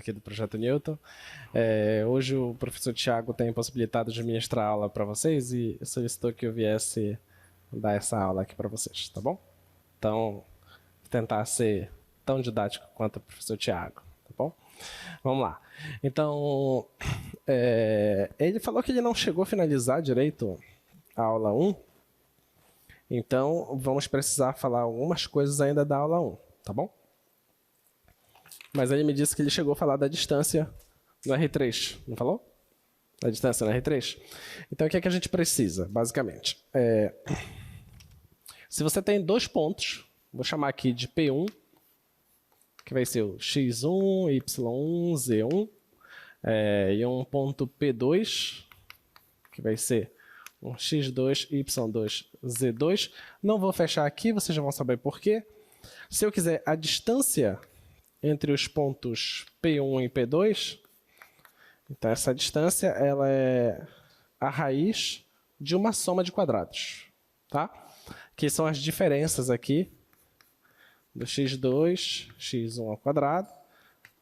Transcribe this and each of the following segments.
aqui do Projeto Newton. Hoje o professor Tiago tem possibilitado de ministrar aula para vocês e solicitou que eu viesse dar essa aula aqui para vocês, tá bom? Então, tentar ser tão didático quanto o professor Tiago, tá bom? Vamos lá. Então, ele falou que ele não chegou a finalizar direito a aula 1, então vamos precisar falar algumas coisas ainda da aula 1, tá bom? Mas ele me disse que ele chegou a falar da distância no R3, não falou? Da distância no R3? Então, o que é que a gente precisa, basicamente? Se você tem dois pontos, vou chamar aqui de P1, que vai ser o x1, y1, z1, e um ponto P2, que vai ser um x2, y2, z2. Não vou fechar aqui, vocês já vão saber por quê. Se eu quiser a distância entre os pontos P1 e P2, então essa distância ela é a raiz de uma soma de quadrados, tá? Que são as diferenças aqui do x2, x1 ao quadrado,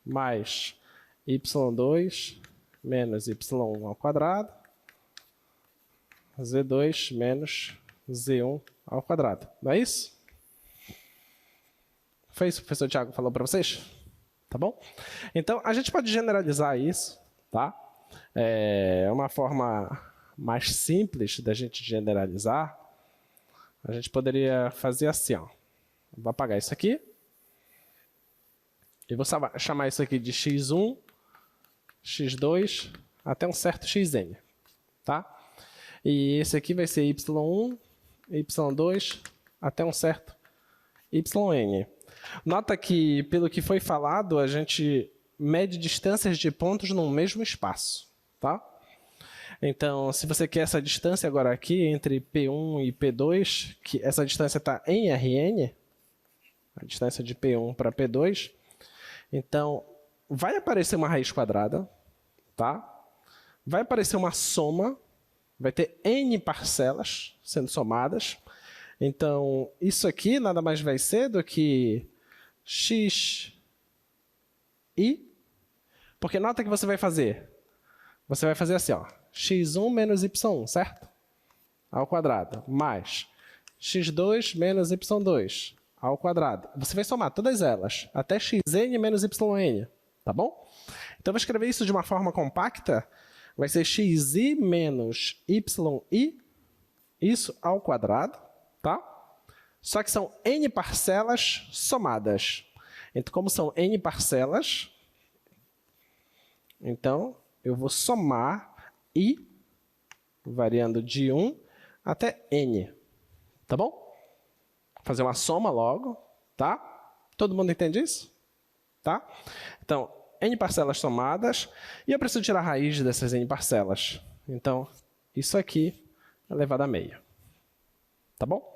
mais y2 menos y1 ao quadrado, z2 menos z1 ao quadrado. Não é isso? Foi isso que o professor Tiago falou para vocês? Tá bom? Então, a gente pode generalizar isso, tá? É uma forma mais simples da gente generalizar. A gente poderia fazer assim, ó. Vou apagar isso aqui. E vou chamar isso aqui de x1, x2, até um certo xn, tá? E esse aqui vai ser y1, y2, até um certo yn. Nota que, pelo que foi falado, a gente mede distâncias de pontos no mesmo espaço, tá? Então, se você quer essa distância agora aqui, entre P1 e P2, que essa distância está em Rn, a distância de P1 para P2, então, vai aparecer uma raiz quadrada, tá? Vai aparecer uma soma, vai ter n parcelas sendo somadas. Então, isso aqui nada mais vai ser do que x i, porque nota que você vai fazer. Você vai fazer assim, ó, x1 menos y1, certo? Ao quadrado, mais x2 menos y2 ao quadrado. Você vai somar todas elas, até xn menos yn, tá bom? Então, eu vou escrever isso de uma forma compacta, vai ser xi menos yi, isso ao quadrado, tá? Só que são n parcelas somadas. Então, como são n parcelas, então eu vou somar i, variando de 1 até n, tá bom? Fazer uma soma logo, tá? Todo mundo entende isso? Tá? Então, n parcelas somadas, e eu preciso tirar a raiz dessas n parcelas. Então, isso aqui é elevado a meio. Tá bom?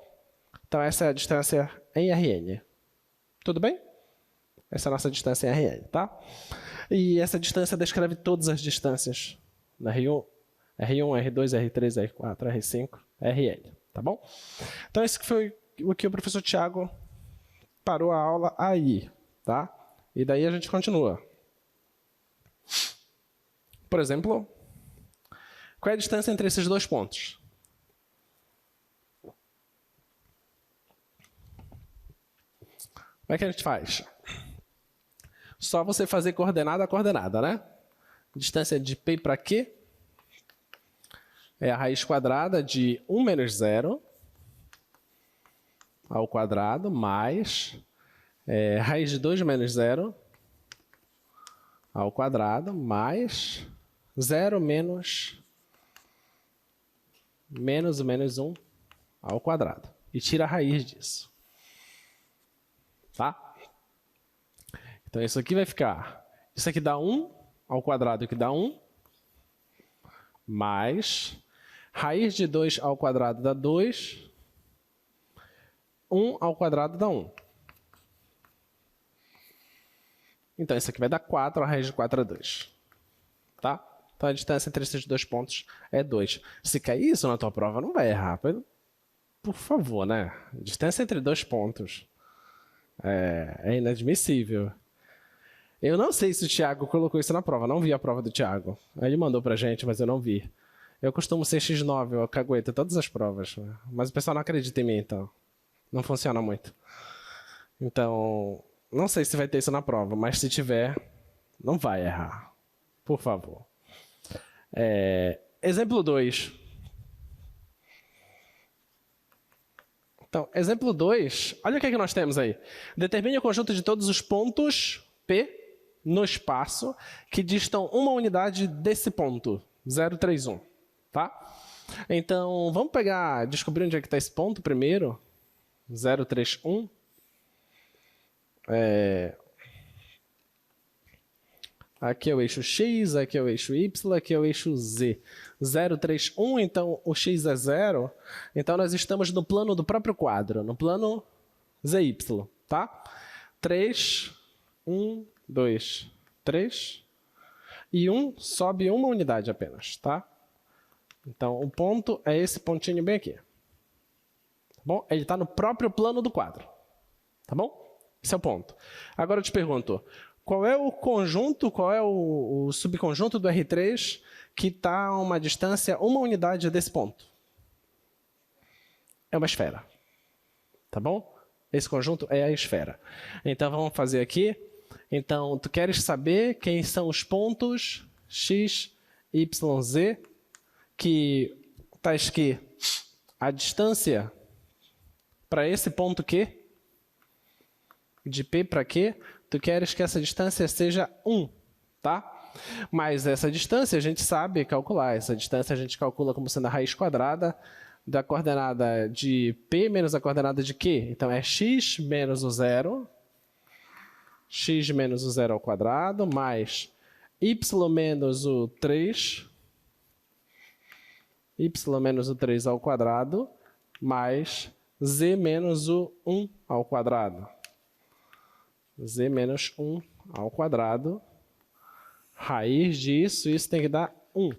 Então, essa é a distância em Rn. Tudo bem? Essa é a nossa distância em Rn, tá? E essa distância descreve todas as distâncias na R1, R2, R3, R4, R5, Rn, tá bom? Então, esse foi o que o professor Tiago parou a aula aí, tá? E daí a gente continua. Por exemplo, qual é a distância entre esses dois pontos? Como é que a gente faz? Só você fazer coordenada a coordenada, né? Distância de P para Q é a raiz quadrada de 1 menos 0 ao quadrado, mais raiz de 2 menos 0 ao quadrado, mais 0 menos o menos 1 ao quadrado. E tira a raiz disso. Tá? Então, isso aqui vai ficar... Isso aqui dá 1 ao quadrado, que dá 1, mais raiz de 2 ao quadrado dá 2, 1 ao quadrado dá 1. Então, isso aqui vai dar 4, a raiz de 4 é 2. Tá? Então, a distância entre esses dois pontos é 2. Se cair isso na tua prova, não vai errar. Por favor, né? Distância entre dois pontos é inadmissível. Eu não sei se o Thiago colocou isso na prova, não vi a prova do Thiago. Ele mandou pra gente, mas eu não vi. Eu costumo ser X9, eu cagueto todas as provas. Mas o pessoal não acredita em mim, então. Não funciona muito. Então, não sei se vai ter isso na prova, mas se tiver, não vai errar. Por favor. Exemplo 2. Então, exemplo 2, olha o que nós temos aí. Determine o conjunto de todos os pontos P no espaço que distam uma unidade desse ponto, 0, 3, 1. Tá? Então, vamos descobrir onde é que está esse ponto primeiro. 0, 3, 1. Aqui é o eixo X, aqui é o eixo Y, aqui é o eixo Z. 0, 3, 1, então o X é 0. Então nós estamos no plano do próprio quadro, no plano ZY, tá? 3, 1, 2, 3. E 1 sobe uma unidade apenas, tá? Então o ponto é esse pontinho bem aqui. Tá bom? Ele está no próprio plano do quadro. Tá bom? Esse é o ponto. Agora eu te pergunto, qual é o conjunto, qual é o subconjunto do R3 que está a uma distância, uma unidade desse ponto? É uma esfera. Tá bom? Esse conjunto é a esfera. Então, vamos fazer aqui. Então, tu queres saber quem são os pontos X, Y, Z, que está aqui a distância para esse ponto Q, de P para Q, tu queres que essa distância seja 1, tá? Mas essa distância a gente sabe calcular. Essa distância a gente calcula como sendo a raiz quadrada da coordenada de P menos a coordenada de Q. Então, é x menos o zero ao quadrado, mais y menos o 3 ao quadrado, mais z menos o 1 ao quadrado. Z menos 1 ao quadrado, raiz disso, isso tem que dar 1.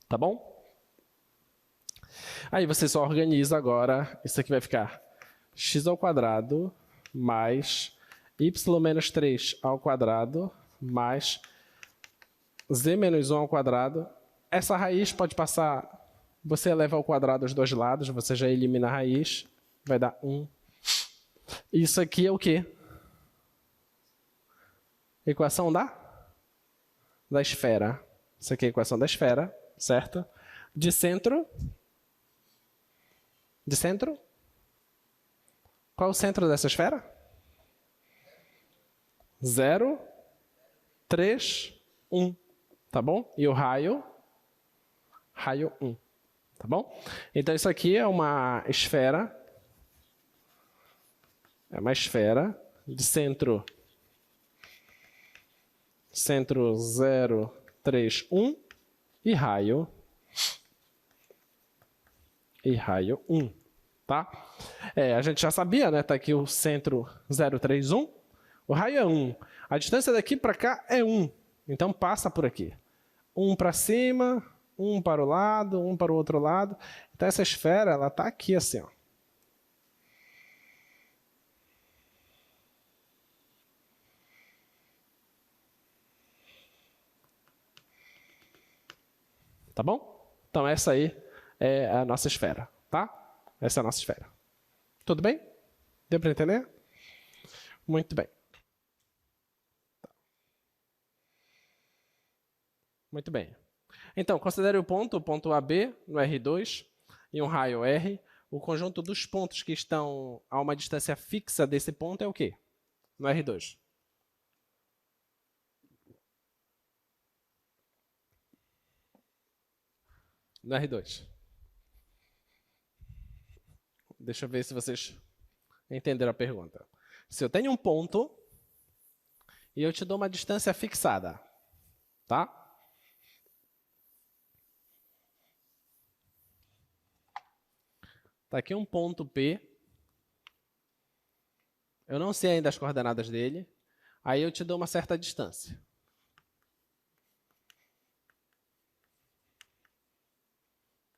Tá bom? Aí você só organiza agora, isso aqui vai ficar x ao quadrado mais y menos 3 ao quadrado mais z menos 1 ao quadrado. Essa raiz pode passar, você eleva ao quadrado os dois lados, você já elimina a raiz, vai dar 1. Isso aqui é o quê? Equação da esfera. Isso aqui é a equação da esfera, certo? De centro. Qual é o centro dessa esfera? 0, 3, 1. Tá bom? E o raio? Raio 1. Tá bom? Então, isso aqui é uma esfera. É uma esfera de centro 0, 3, 1 e raio 1, tá? A gente já sabia, né? Tá aqui o centro 0, 3, 1. O raio é 1. A distância daqui para cá é 1. Então, passa por aqui. 1 para cima, 1 para o lado, 1 para o outro lado. Então, essa esfera, ela tá aqui assim, ó. Tá bom? Então, essa aí é a nossa esfera, tá? Essa é a nossa esfera. Tudo bem? Deu para entender? Muito bem. Muito bem. Então, considere o ponto AB no R2 e um raio R. O conjunto dos pontos que estão a uma distância fixa desse ponto é o quê? No R2. No R2. Deixa eu ver se vocês entenderam a pergunta. Se eu tenho um ponto e eu te dou uma distância fixada, tá? Tá aqui um ponto P. Eu não sei ainda as coordenadas dele. Aí eu te dou uma certa distância.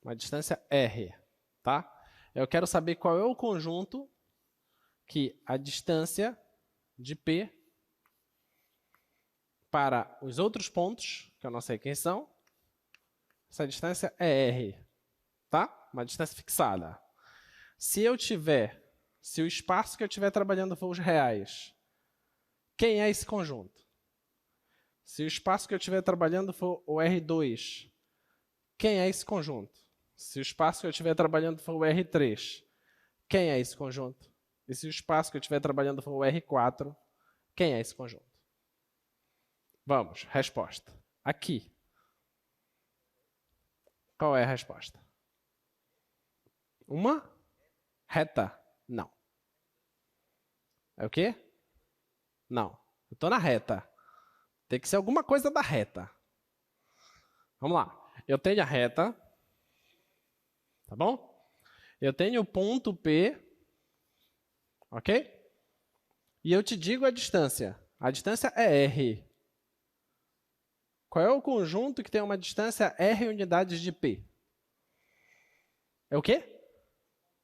Uma distância R, tá? Eu quero saber qual é o conjunto que a distância de P para os outros pontos, que eu não sei quem são, essa distância é R, tá? Uma distância fixada. Se o espaço que eu estiver trabalhando for os reais, quem é esse conjunto? Se o espaço que eu estiver trabalhando for o R2, quem é esse conjunto? Se o espaço que eu estiver trabalhando for o R3, quem é esse conjunto? E se o espaço que eu estiver trabalhando for o R4, quem é esse conjunto? Vamos, resposta. Aqui. Qual é a resposta? Uma reta? Não. É o quê? Não. Eu estou na reta. Tem que ser alguma coisa da reta. Vamos lá. Eu tenho a reta. Tá bom? Eu tenho o ponto P. Ok? E eu te digo a distância. A distância é R. Qual é o conjunto que tem uma distância R unidades de P? É o quê?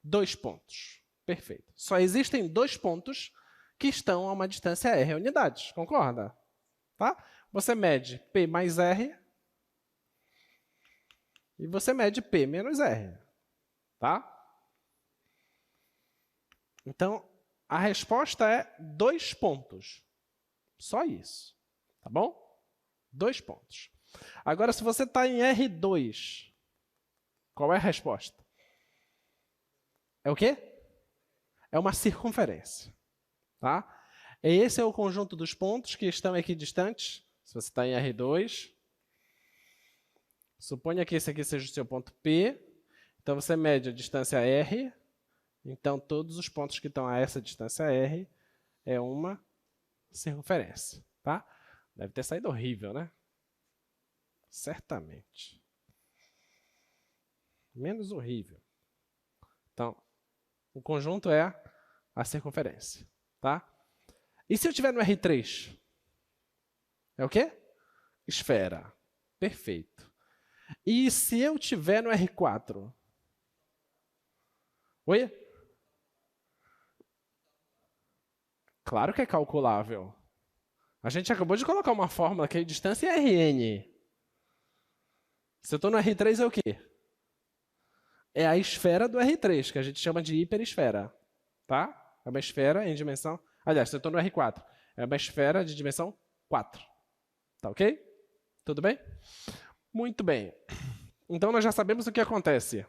2 pontos. Perfeito. Só existem 2 pontos que estão a uma distância R unidades. Concorda? Tá? Você mede P mais R e você mede P menos R. Tá? Então, a resposta é 2 pontos. Só isso. Tá bom? 2 pontos. Agora, se você está em R2, qual é a resposta? É o quê? É uma circunferência. Tá? Esse é o conjunto dos pontos que estão equidistantes. Se você está em R2, suponha que esse aqui seja o seu ponto P. Então, você mede a distância R. Então, todos os pontos que estão a essa distância R é uma circunferência. Tá? Deve ter saído horrível, né? Certamente. Menos horrível. Então, o conjunto é a circunferência. Tá? E se eu estiver no R3? É o quê? Esfera. Perfeito. E se eu estiver no R4? Oi? Claro que é calculável. A gente acabou de colocar uma fórmula que é distância Rn. Se eu estou no R3 é o quê? É a esfera do R3, que a gente chama de hiperesfera. Tá? É uma esfera em dimensão... Aliás, se eu estou no R4, é uma esfera de dimensão 4. Tá ok? Tudo bem? Muito bem. Então, nós já sabemos o que acontece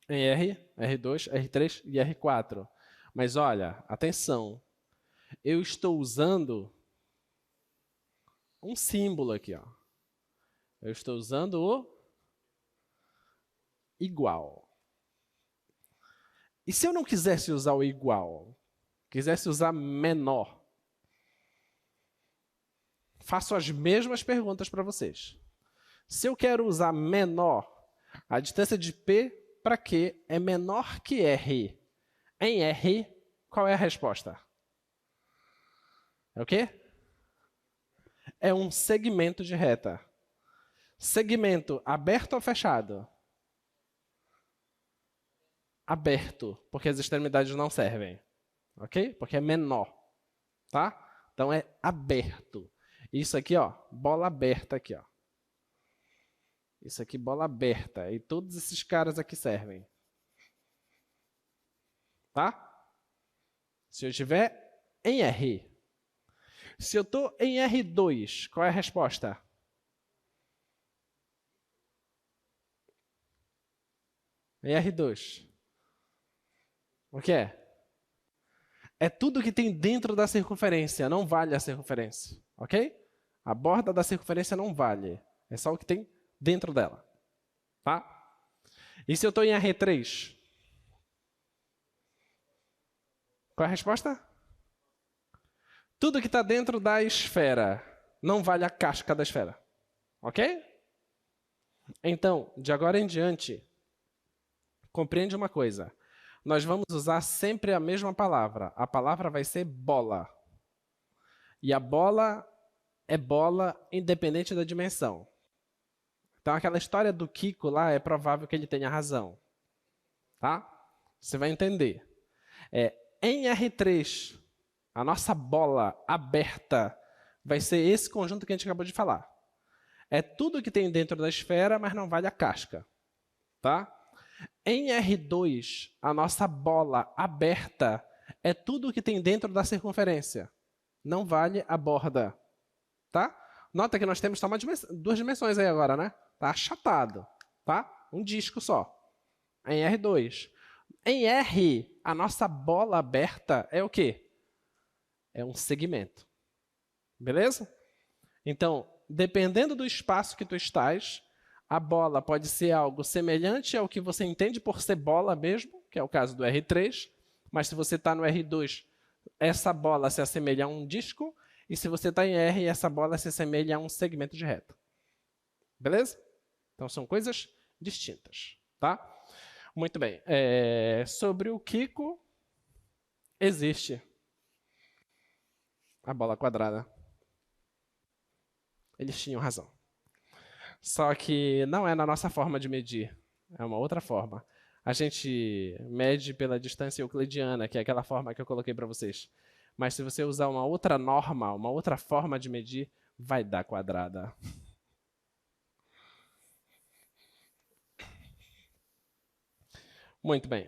em R, R2, R3 e R4. Mas olha, atenção. Eu estou usando um símbolo aqui. Ó. Eu estou usando o igual. E se eu não quisesse usar o igual? Quisesse usar menor? Faço as mesmas perguntas para vocês. Se eu quero usar menor, a distância de P para Q é menor que R. Em R, qual é a resposta? É o quê? É um segmento de reta. Segmento aberto ou fechado? Aberto, porque as extremidades não servem. Ok? Porque é menor. Tá? Então é aberto. Isso aqui, ó, bola aberta aqui, ó. Isso aqui, bola aberta. E todos esses caras aqui servem. Tá? Se eu estiver em R. Se eu estou em R2, qual é a resposta? Em R2. O que é? É tudo que tem dentro da circunferência, não vale a circunferência. Ok? A borda da circunferência não vale. É só o que tem dentro dela. Tá? E se eu estou em R3? Qual é a resposta? Tudo que está dentro da esfera não vale a casca da esfera. Ok? Então, de agora em diante, compreende uma coisa. Nós vamos usar sempre a mesma palavra. A palavra vai ser bola. E a bola é bola independente da dimensão. Então, aquela história do Kiko lá, é provável que ele tenha razão. Tá? Você vai entender. Em R3, a nossa bola aberta vai ser esse conjunto que a gente acabou de falar. É tudo que tem dentro da esfera, mas não vale a casca. Tá? Em R2, a nossa bola aberta é tudo que tem dentro da circunferência. Não vale a borda. Tá? Nota que nós temos só duas dimensões aí agora, né? Tá achatado. Tá? Um disco só. Em R2. Em R, a nossa bola aberta é o quê? É um segmento. Beleza? Então, dependendo do espaço que tu estás, a bola pode ser algo semelhante ao que você entende por ser bola mesmo, que é o caso do R3, mas se você está no R2, essa bola se assemelha a um disco, e se você está em R, essa bola se assemelha a um segmento de reta. Beleza? Então, são coisas distintas. Tá? Muito bem. Sobre o Kiko, existe a bola quadrada. Eles tinham razão. Só que não é na nossa forma de medir. É uma outra forma. A gente mede pela distância euclidiana, que é aquela forma que eu coloquei para vocês. Mas se você usar uma outra norma, uma outra forma de medir, vai dar quadrada. Muito bem.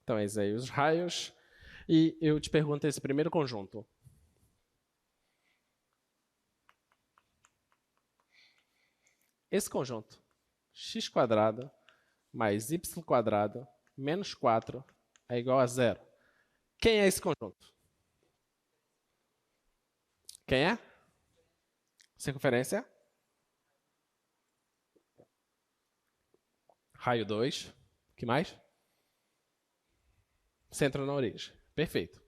Então, esses aí os raios. E eu te pergunto esse primeiro conjunto. Esse conjunto, x² mais y² menos 4 é igual a 0. Quem é esse conjunto? Quem é? Circunferência. Raio 2. O que mais? Centro na origem. Perfeito.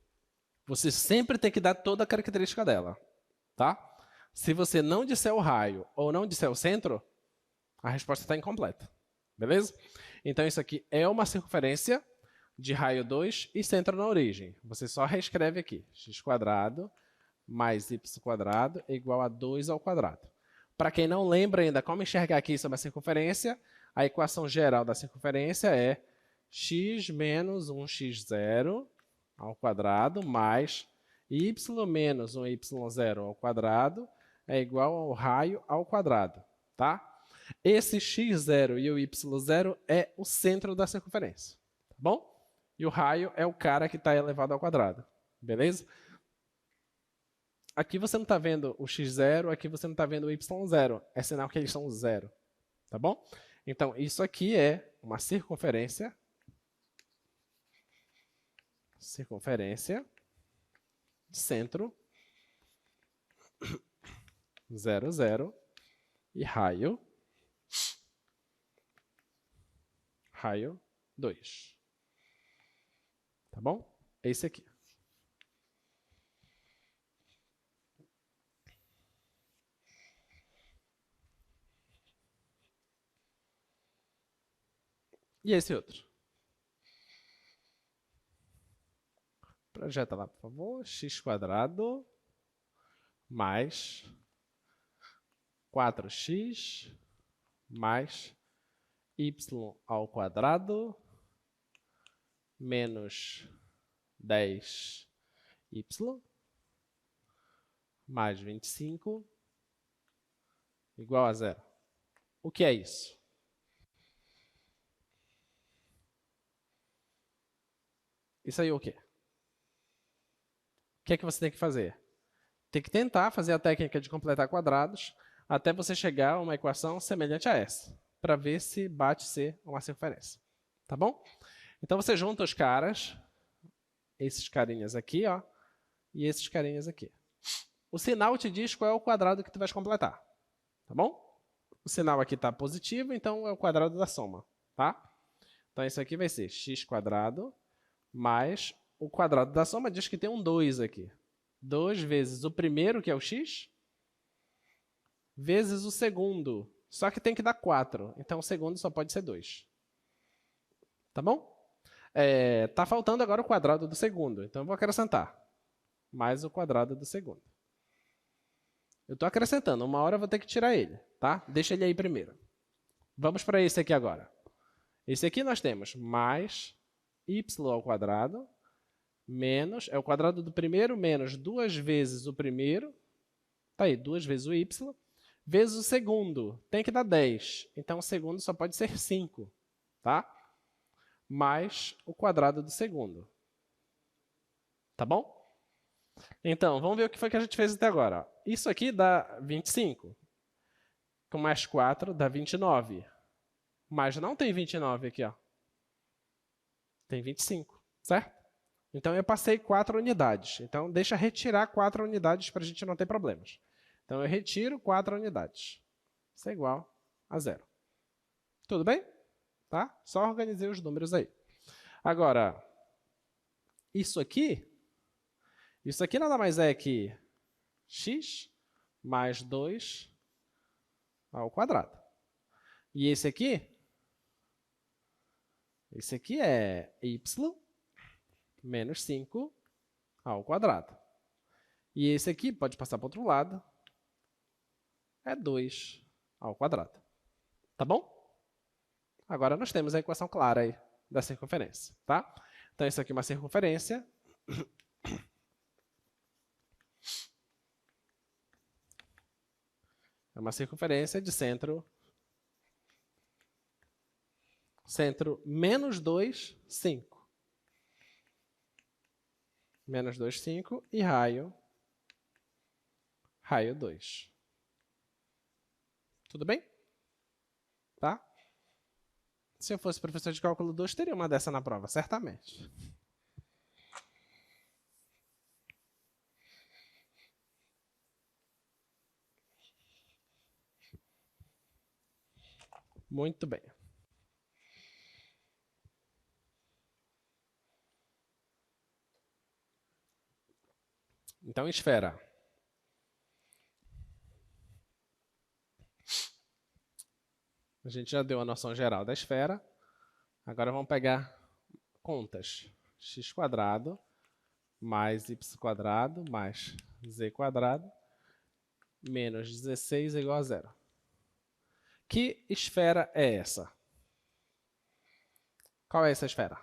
Você sempre tem que dar toda a característica dela. Tá? Se você não disser o raio ou não disser o centro, a resposta está incompleta. Beleza? Então, isso aqui é uma circunferência de raio 2 e centro na origem. Você só reescreve aqui. x² mais y² é igual a 2 ao quadrado. Para quem não lembra ainda como enxergar aqui sobre a circunferência, a equação geral da circunferência é x menos 1x0 ao quadrado mais y menos 1y0 ao quadrado é igual ao raio ao quadrado. Tá? Esse x0 e o y0 é o centro da circunferência. Tá bom? E o raio é o cara que está elevado ao quadrado. Beleza? Aqui você não está vendo o x0, aqui você não está vendo o y0. É sinal que eles são zero. Tá bom? Então, isso aqui é uma circunferência. Circunferência. Centro. 0, 0. E raio. Raio 2. Tá bom? É esse aqui. E esse outro? Projeta lá, por favor. x² mais 4x mais y² menos 10y mais 25 igual a 0. O que é isso? Isso aí é o quê? O que é que você tem que fazer? Tem que tentar fazer a técnica de completar quadrados até você chegar a uma equação semelhante a essa, para ver se bate ser uma circunferência. Tá bom? Então você junta os caras, esses carinhas aqui, ó, e esses carinhas aqui. O sinal te diz qual é o quadrado que tu vais completar. Tá bom? O sinal aqui está positivo, então é o quadrado da soma. Tá? Então isso aqui vai ser x² mais o quadrado da soma diz que tem um 2 aqui. 2 vezes o primeiro, que é o x, vezes o segundo. Só que tem que dar 4. Então o segundo só pode ser 2. Tá bom? Tá faltando agora o quadrado do segundo. Então eu vou acrescentar. Mais o quadrado do segundo. Eu estou acrescentando. Uma hora eu vou ter que tirar ele. Tá? Deixa ele aí primeiro. Vamos para esse aqui agora. Esse aqui nós temos mais y² menos, é o quadrado do primeiro, menos 2 vezes o primeiro, tá aí, 2 vezes o y, vezes o segundo, tem que dar 10. Então, o segundo só pode ser 5, tá? Mais o quadrado do segundo. Tá bom? Então, vamos ver o que foi que a gente fez até agora. Isso aqui dá 25. Com mais 4 dá 29. Mas não tem 29 aqui, ó. Tem 25, certo? Então, eu passei 4 unidades. Então, deixa retirar 4 unidades para a gente não ter problemas. Então, eu retiro 4 unidades. Isso é igual a 0. Tudo bem? Tá? Só organizei os números aí. Agora, isso aqui nada mais é que x mais 2 ao quadrado. E esse aqui é y menos 5 ao quadrado. E esse aqui pode passar para o outro lado, é 2 ao quadrado. Tá bom? Agora nós temos a equação clara aí da circunferência, tá? Então, isso aqui é uma circunferência. É uma circunferência de centro menos 2, 5. Menos 2, 5 e raio 2. Tudo bem? Tá? Se eu fosse professor de cálculo 2, teria uma dessa na prova, certamente. Muito bem. Então, esfera. A gente já deu a noção geral da esfera. Agora vamos pegar contas. X² mais y² mais z² menos 16 é igual a 0. Que esfera é essa? Qual é essa esfera?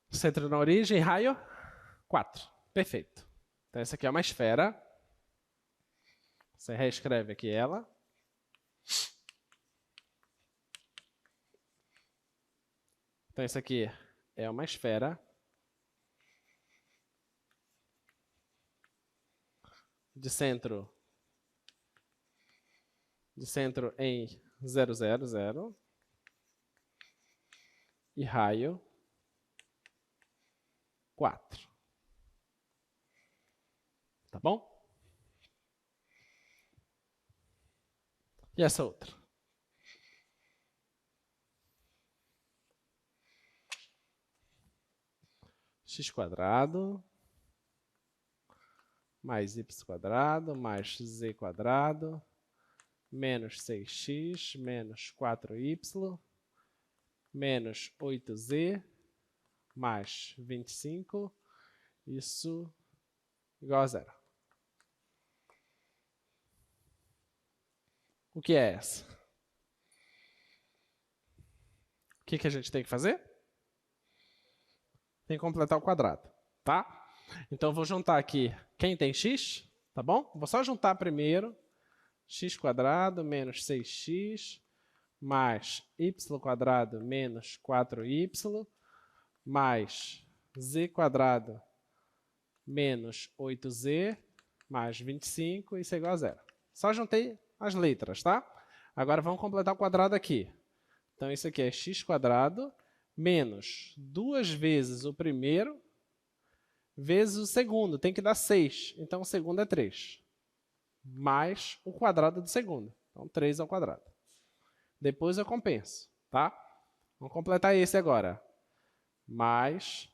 Centro na origem, raio 4. Perfeito. Então, essa aqui é uma esfera. Você reescreve aqui ela. Então, isso aqui é uma esfera de centro em 0, 0, 0 e raio 4. Tá bom? E essa outra? X² mais y² mais z² menos 6x menos 4y menos 8z mais 25, isso igual a 0. O que é essa? O que a gente tem que fazer? Tem que completar o quadrado, tá? Então, eu vou juntar aqui quem tem x, tá bom? Vou só juntar primeiro x² menos 6x mais y² menos 4y mais z² menos 8z mais 25, isso é igual a 0. Só juntei as letras, tá? Agora vamos completar o quadrado aqui. Então, isso aqui é x² menos 2 vezes o primeiro vezes o segundo. Tem que dar 6. Então, o segundo é 3. Mais o quadrado do segundo. Então, 3 ao quadrado. Depois eu compenso, tá? Vamos completar esse agora. Mais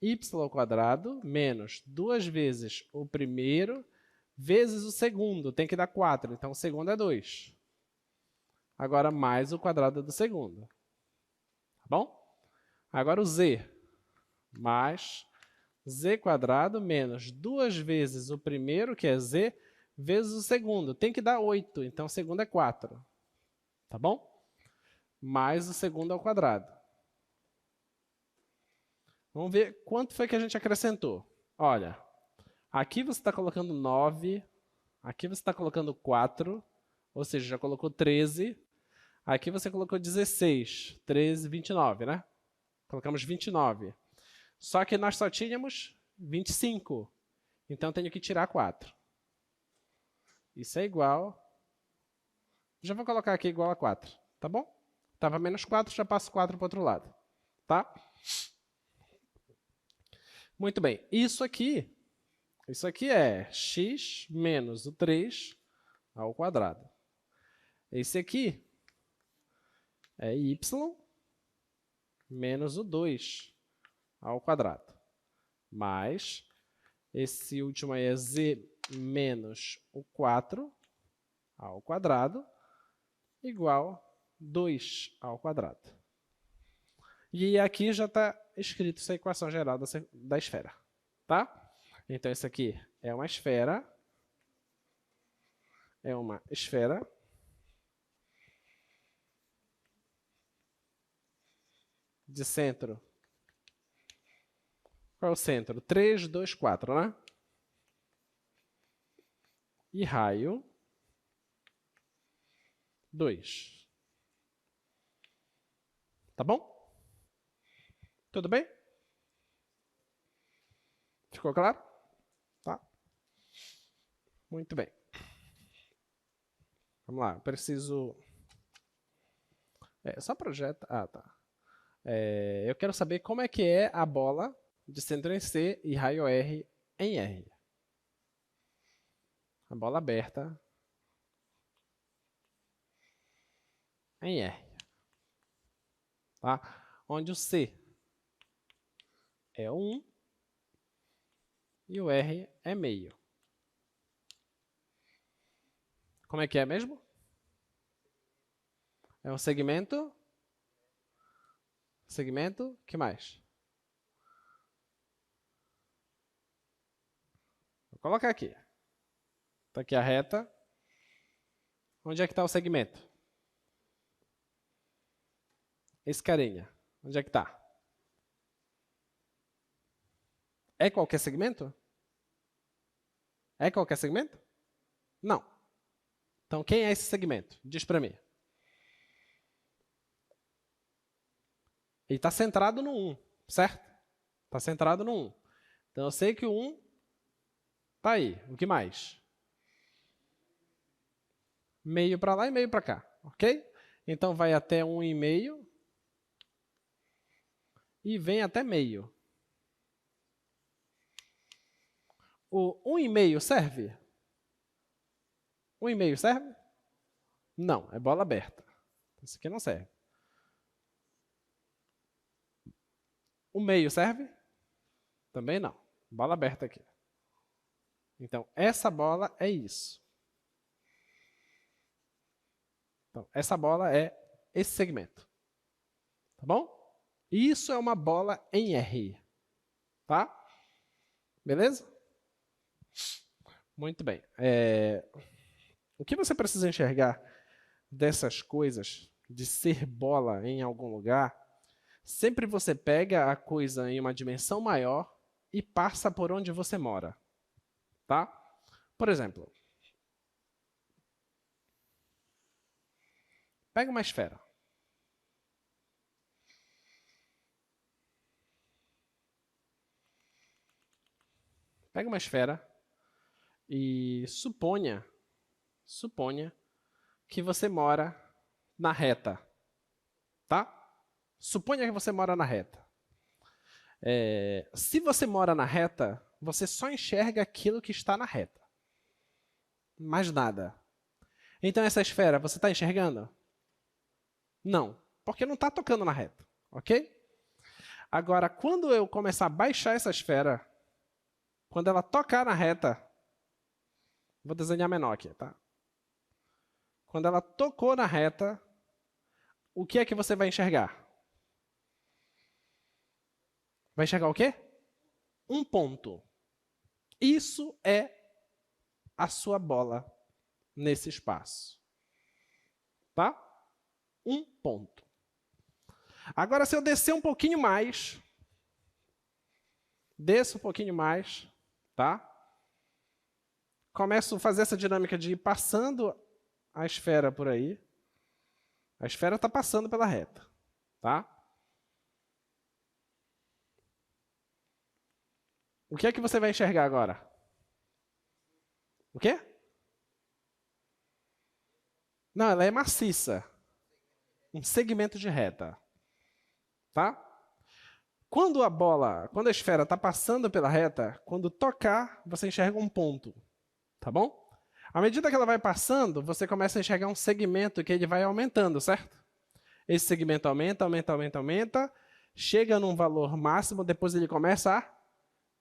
y² menos 2 vezes o primeiro vezes o segundo. Tem que dar 4. Então, o segundo é 2. Agora, mais o quadrado do segundo. Tá bom? Agora, o z. Mais z² menos 2 vezes o primeiro, que é z, vezes o segundo. Tem que dar 8. Então, o segundo é 4. Tá bom? mais o segundo ao quadrado. Vamos ver quanto foi que a gente acrescentou. Olha, aqui você está colocando 9, aqui você está colocando 4, ou seja, já colocou 13. Aqui você colocou 16, 13, 29, né? Colocamos 29. Só que nós só tínhamos 25. Então, tenho que tirar 4. Isso é igual... Já vou colocar aqui igual a 4, tá bom? Estava menos 4, já passo 4 para o outro lado, tá? Muito bem. Isso aqui é x menos o 3 ao quadrado. Esse aqui é y menos o 2 ao quadrado. Mais, esse último aí é z menos o 4 ao quadrado, igual 2 ao quadrado. E aqui já está escrito essa equação geral da esfera. Tá? Então, isso aqui é uma esfera. É uma esfera. De centro. Qual é o centro? 3, 2, 4, né? E raio 2. Tá bom? Tudo bem? Ficou claro? Tá? Muito bem. Vamos lá, eu preciso... só projeta... Ah, tá. Eu quero saber como é que é a bola de centro em C e raio R em R. A bola aberta em R. Tá? Onde o C é 1 e o R é meio. Como é que é mesmo? É um segmento. Segmento, que mais? Vou colocar aqui. Está aqui a reta. Onde é que está o segmento? Esse carinha. Onde é que está? É qualquer segmento? É qualquer segmento? Não. Então, quem é esse segmento? Diz para mim. Ele está centrado no 1, certo? Está centrado no 1. Então, eu sei que o 1 está aí. O que mais? Meio para lá e meio para cá, ok? Então, vai até 1,5 e vem até meio. O 1,5 serve? 1,5 serve? Não, é bola aberta. Isso aqui não serve. O meio serve? Também não. Bola aberta aqui. Então, essa bola é isso. Então, essa bola é esse segmento. Tá bom? Isso é uma bola em R. Tá? Beleza? Muito bem. O que você precisa enxergar dessas coisas, de ser bola em algum lugar, sempre você pega a coisa em uma dimensão maior e passa por onde você mora. Tá? Por exemplo, pega uma esfera. Pega uma esfera e suponha que você mora na reta. Tá? Suponha que você mora na reta. Se você mora na reta, você só enxerga aquilo que está na reta. Mais nada. Então, essa esfera, você está enxergando? Não, porque não está tocando na reta, ok? Agora, quando eu começar a baixar essa esfera, quando ela tocar na reta, vou desenhar menor aqui, tá? Quando ela tocou na reta, o que é que você vai enxergar? Vai enxergar o quê? Um ponto. Isso é a sua bola nesse espaço. Tá? Um ponto. Agora, se eu descer um pouquinho mais, desço um pouquinho mais, tá? Começo a fazer essa dinâmica de ir passando a esfera por aí. A esfera está passando pela reta, tá? O que é que você vai enxergar agora? O quê? Não, ela é maciça. Um segmento de reta, tá? Quando a esfera está passando pela reta, quando tocar, você enxerga um ponto, tá bom? À medida que ela vai passando, você começa a enxergar um segmento que ele vai aumentando, certo? Esse segmento aumenta, aumenta, aumenta, aumenta, chega num valor máximo, depois ele começa a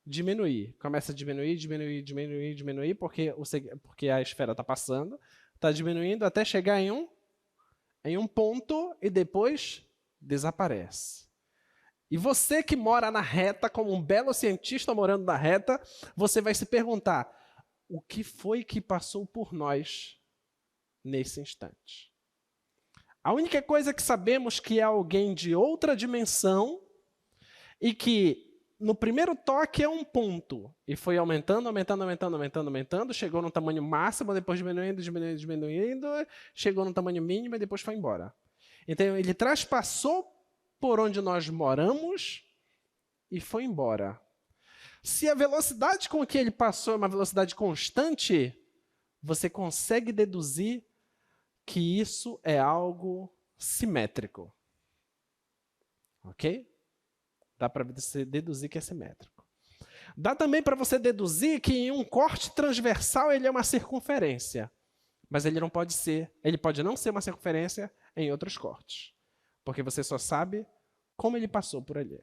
diminuir. Começa a diminuir, diminuir, diminuir, diminuir, porque a esfera está passando, está diminuindo até chegar em um ponto e depois desaparece. E você que mora na reta, como um belo cientista morando na reta, você vai se perguntar, o que foi que passou por nós nesse instante? A única coisa que sabemos que é alguém de outra dimensão e que no primeiro toque é um ponto e foi aumentando, aumentando, aumentando, aumentando, aumentando, chegou no tamanho máximo, depois diminuindo, diminuindo, diminuindo, chegou no tamanho mínimo e depois foi embora. Então ele traspassou por onde nós moramos e foi embora. Se a velocidade com que ele passou é uma velocidade constante, você consegue deduzir que isso é algo simétrico. Ok? Dá para você deduzir que é simétrico. Dá também para você deduzir que em um corte transversal ele é uma circunferência. Mas ele não pode ser, ele pode não ser uma circunferência em outros cortes. Porque você só sabe como ele passou por ali.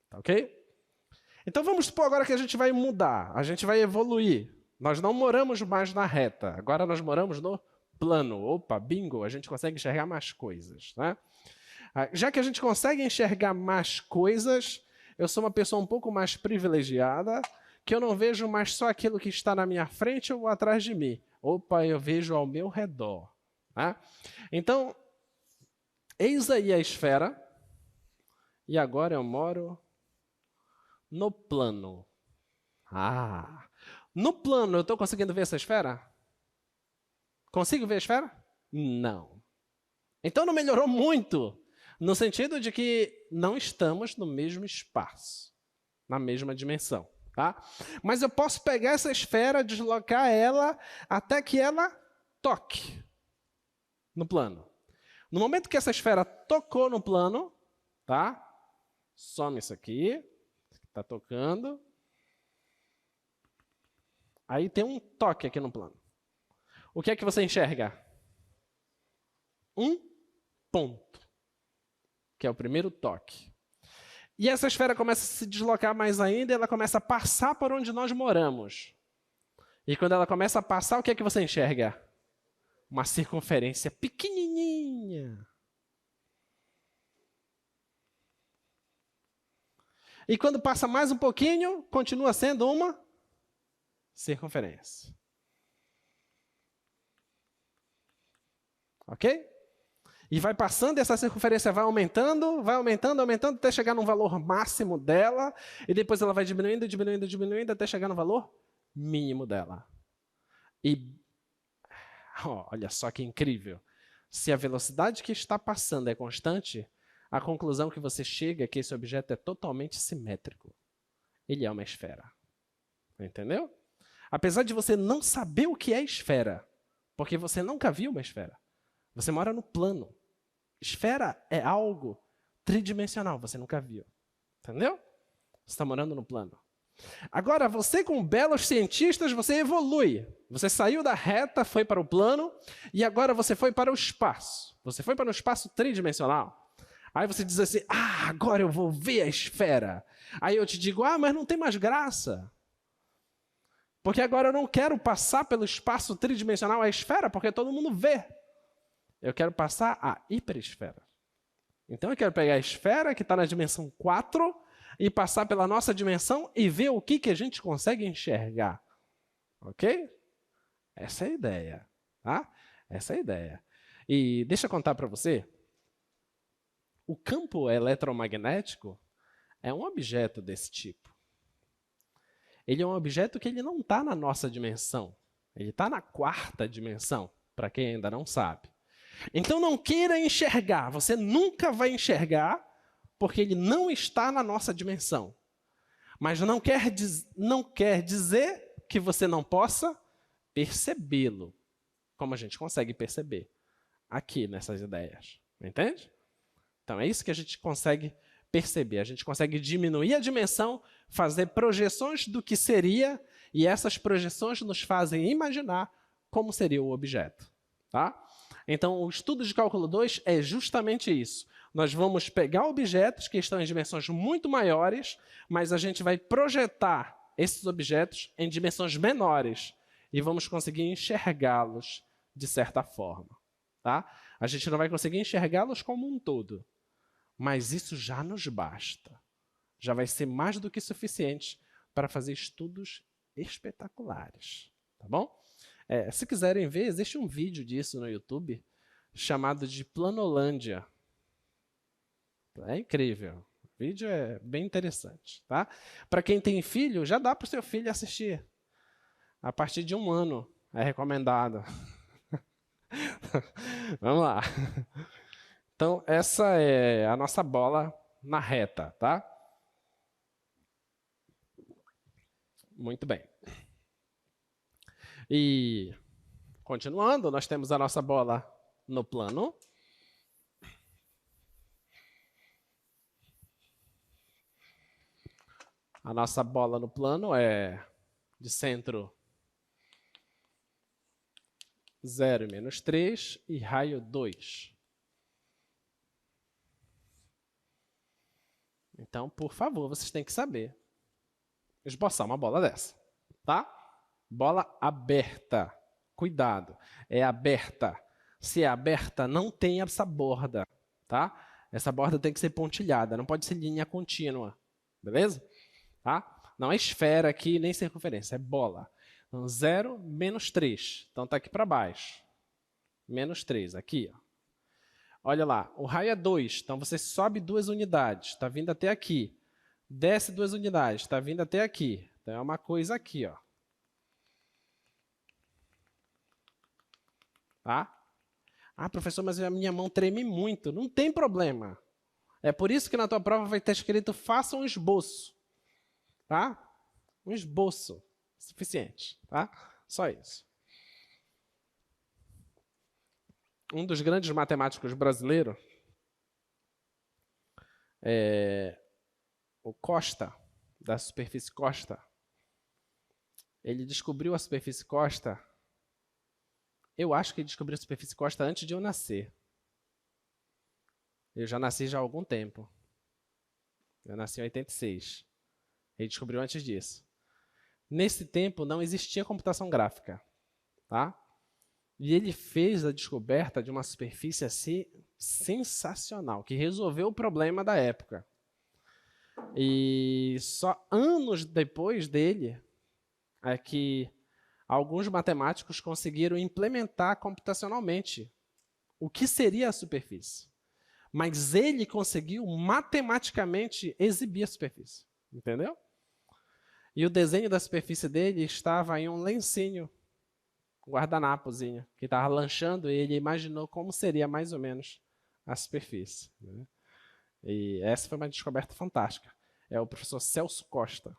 Tá ok? Então vamos supor agora que a gente vai mudar, a gente vai evoluir. Nós não moramos mais na reta, agora nós moramos no plano. Opa, bingo, a gente consegue enxergar mais coisas, né? Já que a gente consegue enxergar mais coisas, eu sou uma pessoa um pouco mais privilegiada, que eu não vejo mais só aquilo que está na minha frente ou atrás de mim. Opa, eu vejo ao meu redor. Né? Então, eis aí a esfera, e agora eu moro no plano. No plano eu estou conseguindo ver essa esfera? Consigo ver a esfera? Não. Então não melhorou muito, no sentido de que não estamos no mesmo espaço, na mesma dimensão. Tá? Mas eu posso pegar essa esfera, deslocar ela até que ela toque no plano. No momento que essa esfera tocou no plano, tá? Some isso aqui, está tocando. Aí tem um toque aqui no plano. O que é que você enxerga? Um ponto, que é o primeiro toque. E essa esfera começa a se deslocar mais ainda, e ela começa a passar por onde nós moramos. E quando ela começa a passar, o que é que você enxerga? Uma circunferência pequenininha. E quando passa mais um pouquinho, continua sendo uma circunferência. Ok? E vai passando, essa circunferência vai aumentando, aumentando, até chegar no valor máximo dela, e depois ela vai diminuindo, diminuindo, diminuindo, até chegar no valor mínimo dela. E, olha só que incrível, se a velocidade que está passando é constante, a conclusão que você chega é que esse objeto é totalmente simétrico. Ele é uma esfera. Entendeu? Apesar de você não saber o que é esfera, porque você nunca viu uma esfera. Você mora no plano. Esfera é algo tridimensional, você nunca viu. Entendeu? Você está morando no plano. Agora, você com belos cientistas, você evolui. Você saiu da reta, foi para o plano, e agora você foi para o espaço. Você foi para um espaço tridimensional. Aí você diz assim, agora eu vou ver a esfera. Aí eu te digo, mas não tem mais graça. Porque agora eu não quero passar pelo espaço tridimensional, a esfera, porque todo mundo vê. Eu quero passar a hiperesfera. Então eu quero pegar a esfera que está na dimensão 4 e passar pela nossa dimensão e ver o que a gente consegue enxergar. Ok? Essa é a ideia. Tá? Essa é a ideia. E deixa eu contar para você O campo eletromagnético é um objeto desse tipo. Ele é um objeto que ele não está na nossa dimensão. Ele está na 4ª dimensão, para quem ainda não sabe. Então não queira enxergar. Você nunca vai enxergar, porque ele não está na nossa dimensão. Mas não quer dizer que você não possa percebê-lo, como a gente consegue perceber aqui nessas ideias. Entende? Então é isso que a gente consegue perceber. A gente consegue diminuir a dimensão, fazer projeções do que seria, e essas projeções nos fazem imaginar como seria o objeto. Tá? Então, o estudo de cálculo 2 é justamente isso. Nós vamos pegar objetos que estão em dimensões muito maiores, mas a gente vai projetar esses objetos em dimensões menores e vamos conseguir enxergá-los de certa forma. Tá? A gente não vai conseguir enxergá-los como um todo, mas isso já nos basta. Já vai ser mais do que suficiente para fazer estudos espetaculares. Tá bom? Se quiserem ver, existe um vídeo disso no YouTube chamado de Planolândia. É incrível. O vídeo é bem interessante. Tá? Para quem tem filho, já dá para o seu filho assistir. A partir de 1 ano é recomendado. Vamos lá. Então, essa é a nossa bola na reta, tá? Muito bem. E, continuando, nós temos a nossa bola no plano. A nossa bola no plano é de centro 0 e menos 3 e raio 2. Então, por favor, vocês têm que saber esboçar uma bola dessa, tá? Bola aberta. Cuidado, é aberta. Se é aberta, não tem essa borda, tá? Essa borda tem que ser pontilhada, não pode ser linha contínua, beleza? Tá? Não é esfera aqui, nem circunferência, é bola. Então, 0, menos 3. Então, está aqui para baixo. Menos 3, aqui. Ó. Olha lá, o raio é 2, então você sobe 2 unidades, está vindo até aqui. Desce 2 unidades, está vindo até aqui. Então, é uma coisa aqui, ó. Tá? Ah, professor, mas a minha mão treme muito. Não tem problema. É por isso que na tua prova vai estar escrito faça um esboço. Tá? Um esboço. Suficiente. Tá? Só isso. Um dos grandes matemáticos brasileiros, o Costa, da superfície Costa, ele descobriu a superfície Costa. Eu acho que ele descobriu a superfície Costa antes de eu nascer. Eu já nasci já há algum tempo. Eu nasci em 86. Ele descobriu antes disso. Nesse tempo não existia computação gráfica. Tá? E ele fez a descoberta de uma superfície assim sensacional, que resolveu o problema da época. E só anos depois dele é que alguns matemáticos conseguiram implementar computacionalmente o que seria a superfície. Mas ele conseguiu matematicamente exibir a superfície. Entendeu? E o desenho da superfície dele estava em um lencinho, um guardanapozinho, que estava lanchando, e ele imaginou como seria mais ou menos a superfície. Né? E essa foi uma descoberta fantástica. É o professor Celso Costa.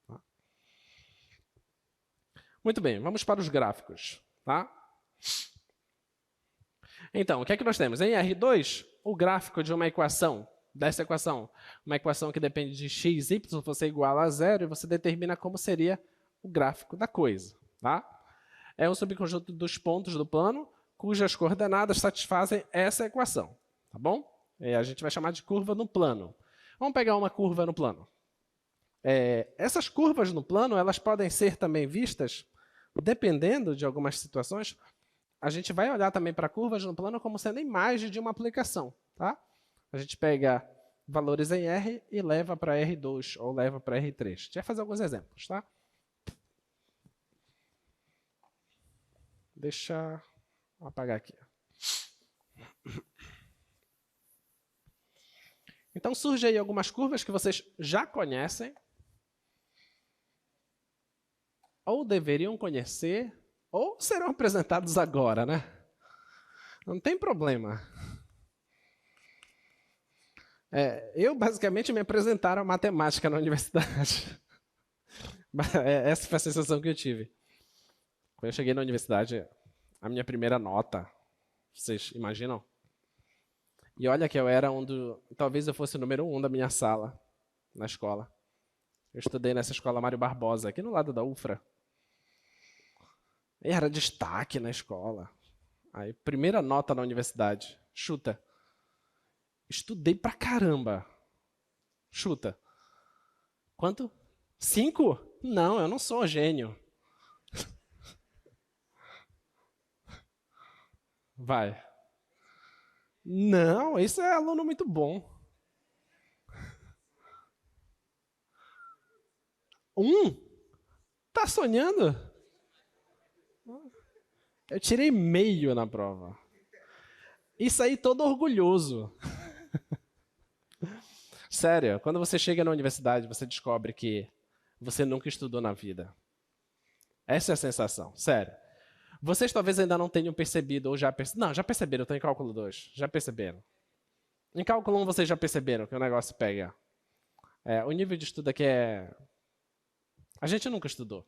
Tá? Muito bem, vamos para os gráficos. Tá? Então, o que é que nós temos? Em R2, o gráfico de uma equação, dessa equação, uma equação que depende de x, y, você iguala a 0 e você determina como seria o gráfico da coisa. Tá? É um subconjunto dos pontos do plano cujas coordenadas satisfazem essa equação. Tá bom? A gente vai chamar de curva no plano. Vamos pegar uma curva no plano. Essas curvas no plano, elas podem ser também vistas, dependendo de algumas situações, a gente vai olhar também para curvas no plano como sendo imagem de uma aplicação. Tá? A gente pega valores em R e leva para R2 ou leva para R3. A gente vai fazer alguns exemplos. Tá? Deixa eu apagar aqui. Então surgem aí algumas curvas que vocês já conhecem, ou deveriam conhecer, ou serão apresentados agora, né? Não tem problema. Eu, basicamente, me apresentaram a matemática na universidade. Essa foi a sensação que eu tive. Quando eu cheguei na universidade, a minha primeira nota, vocês imaginam? E olha que eu era talvez eu fosse o número 1 da minha sala, na escola. Eu estudei nessa escola Mário Barbosa, aqui no lado da UFRA. E era destaque na escola. Aí, primeira nota na universidade. Chuta. Estudei pra caramba. Chuta. Quanto? 5? Não, eu não sou um gênio. Vai. Não, isso é aluno muito bom. 1? Tá sonhando? Eu tirei meio na prova. E saí todo orgulhoso. Sério, quando você chega na universidade, você descobre que você nunca estudou na vida. Essa é a sensação, sério. Vocês talvez ainda não tenham percebido, ou já perceberam. Não, já perceberam, eu estou em cálculo 2. Já perceberam. Em cálculo 1 vocês já perceberam que o negócio pega. O nível de estudo aqui é... A gente nunca estudou.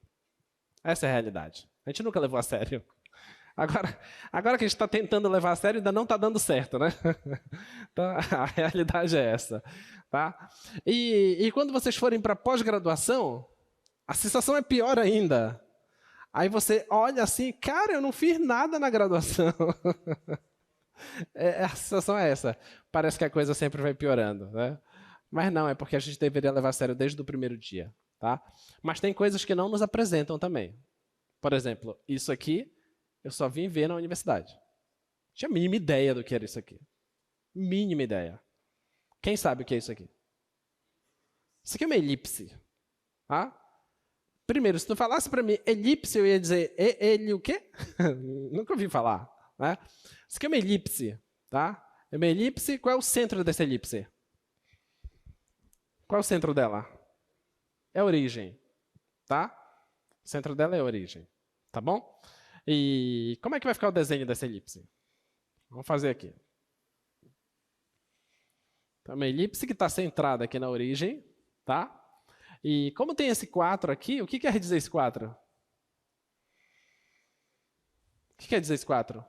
Essa é a realidade. A gente nunca levou a sério. Agora que a gente está tentando levar a sério, ainda não está dando certo, né? Então, a realidade é essa. Tá? E quando vocês forem para pós-graduação, a sensação é pior ainda. Aí você olha assim, cara, eu não fiz nada na graduação. A sensação é essa. Parece que a coisa sempre vai piorando, né? Mas não, é porque a gente deveria levar a sério desde o primeiro dia. Tá? Mas tem coisas que não nos apresentam também. Por exemplo, isso aqui eu só vim ver na universidade. Tinha a mínima ideia do que era isso aqui. Mínima ideia. Quem sabe o que é isso aqui? Isso aqui é uma elipse. Tá? Primeiro, se tu falasse para mim elipse, eu ia dizer ele o quê? Nunca ouvi falar. Né? Isso aqui é uma elipse. Tá? É uma elipse. Qual é o centro dessa elipse? Qual é o centro dela? É a origem. Tá? O centro dela é a origem. Tá bom? E como é que vai ficar o desenho dessa elipse? Vamos fazer aqui. Então, uma elipse que está centrada aqui na origem. Tá? E como tem esse 4 aqui, o que quer dizer esse 4? O que quer dizer esse 4?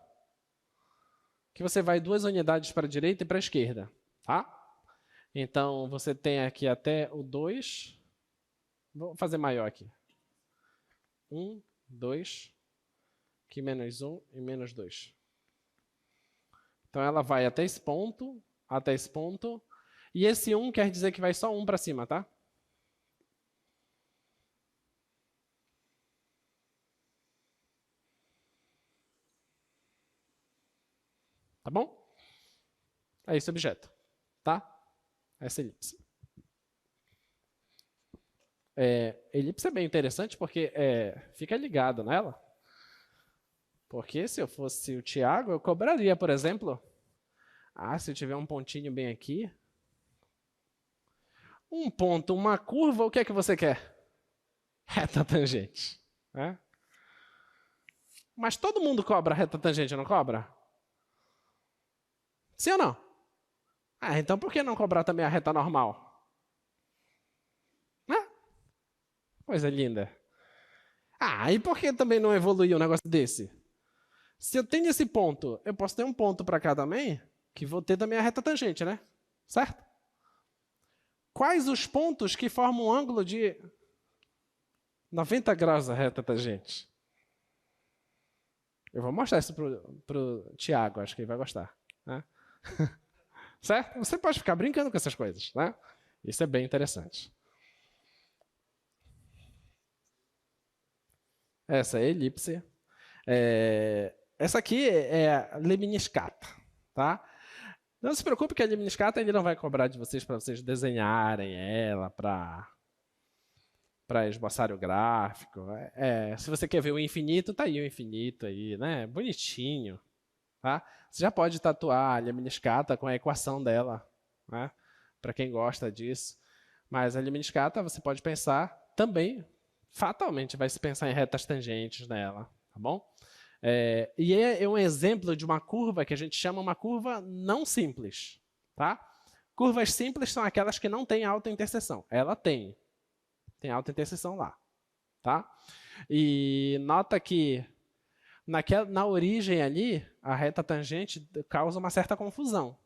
Que você vai 2 unidades para a direita e para a esquerda. Tá? Então, você tem aqui até o 2. Vou fazer maior aqui. 1, 2, aqui menos 1 e menos 2. Então, ela vai até esse ponto, e esse 1 quer dizer que vai só 1 para cima, tá? Tá bom? É esse objeto, tá? Essa elipse. Elipse é bem interessante porque fica ligado nela. Porque se eu fosse o Thiago, eu cobraria, por exemplo, se eu tiver um pontinho bem aqui, um ponto, uma curva, o que é que você quer? Reta tangente. Né? Mas todo mundo cobra reta tangente, não cobra? Sim ou não? Então por que não cobrar também a reta normal? Coisa linda. E por que também não evoluir um negócio desse? Se eu tenho esse ponto, eu posso ter um ponto para cá também, que vou ter também a reta tangente, né? Certo? Quais os pontos que formam um ângulo de 90 graus a reta tangente? Eu vou mostrar isso pro Thiago, acho que ele vai gostar. Né? Certo? Você pode ficar brincando com essas coisas, né? Isso é bem interessante. Essa é a elipse. Essa aqui é a lemniscata, tá? Não se preocupe que a lemniscata ele não vai cobrar de vocês para vocês desenharem ela, para esboçar o gráfico. Se você quer ver o infinito, tá aí o infinito aí, né? Bonitinho, tá? Você já pode tatuar a lemniscata com a equação dela, né? para quem gosta disso. Mas a limniscata você pode pensar também, fatalmente vai se pensar em retas tangentes nela, tá bom? E é um exemplo de uma curva que a gente chama uma curva não simples, tá? Curvas simples são aquelas que não têm autointerseção. Ela tem autointerseção lá, tá? E nota que na origem ali, a reta tangente causa uma certa confusão,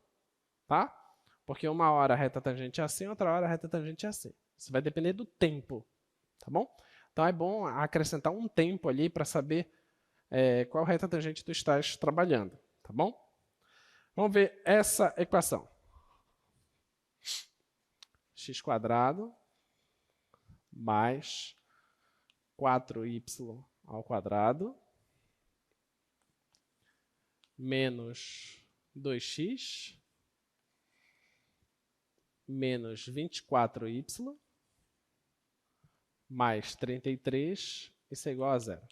tá? Porque uma hora a reta tangente é assim, outra hora a reta tangente é assim. Isso vai depender do tempo, tá bom? Então é bom acrescentar um tempo ali para saber qual reta tangente tu estás trabalhando, tá bom? Vamos ver essa equação. X² mais 4y ao quadrado menos 2x menos 24y mais 33, isso é igual a zero.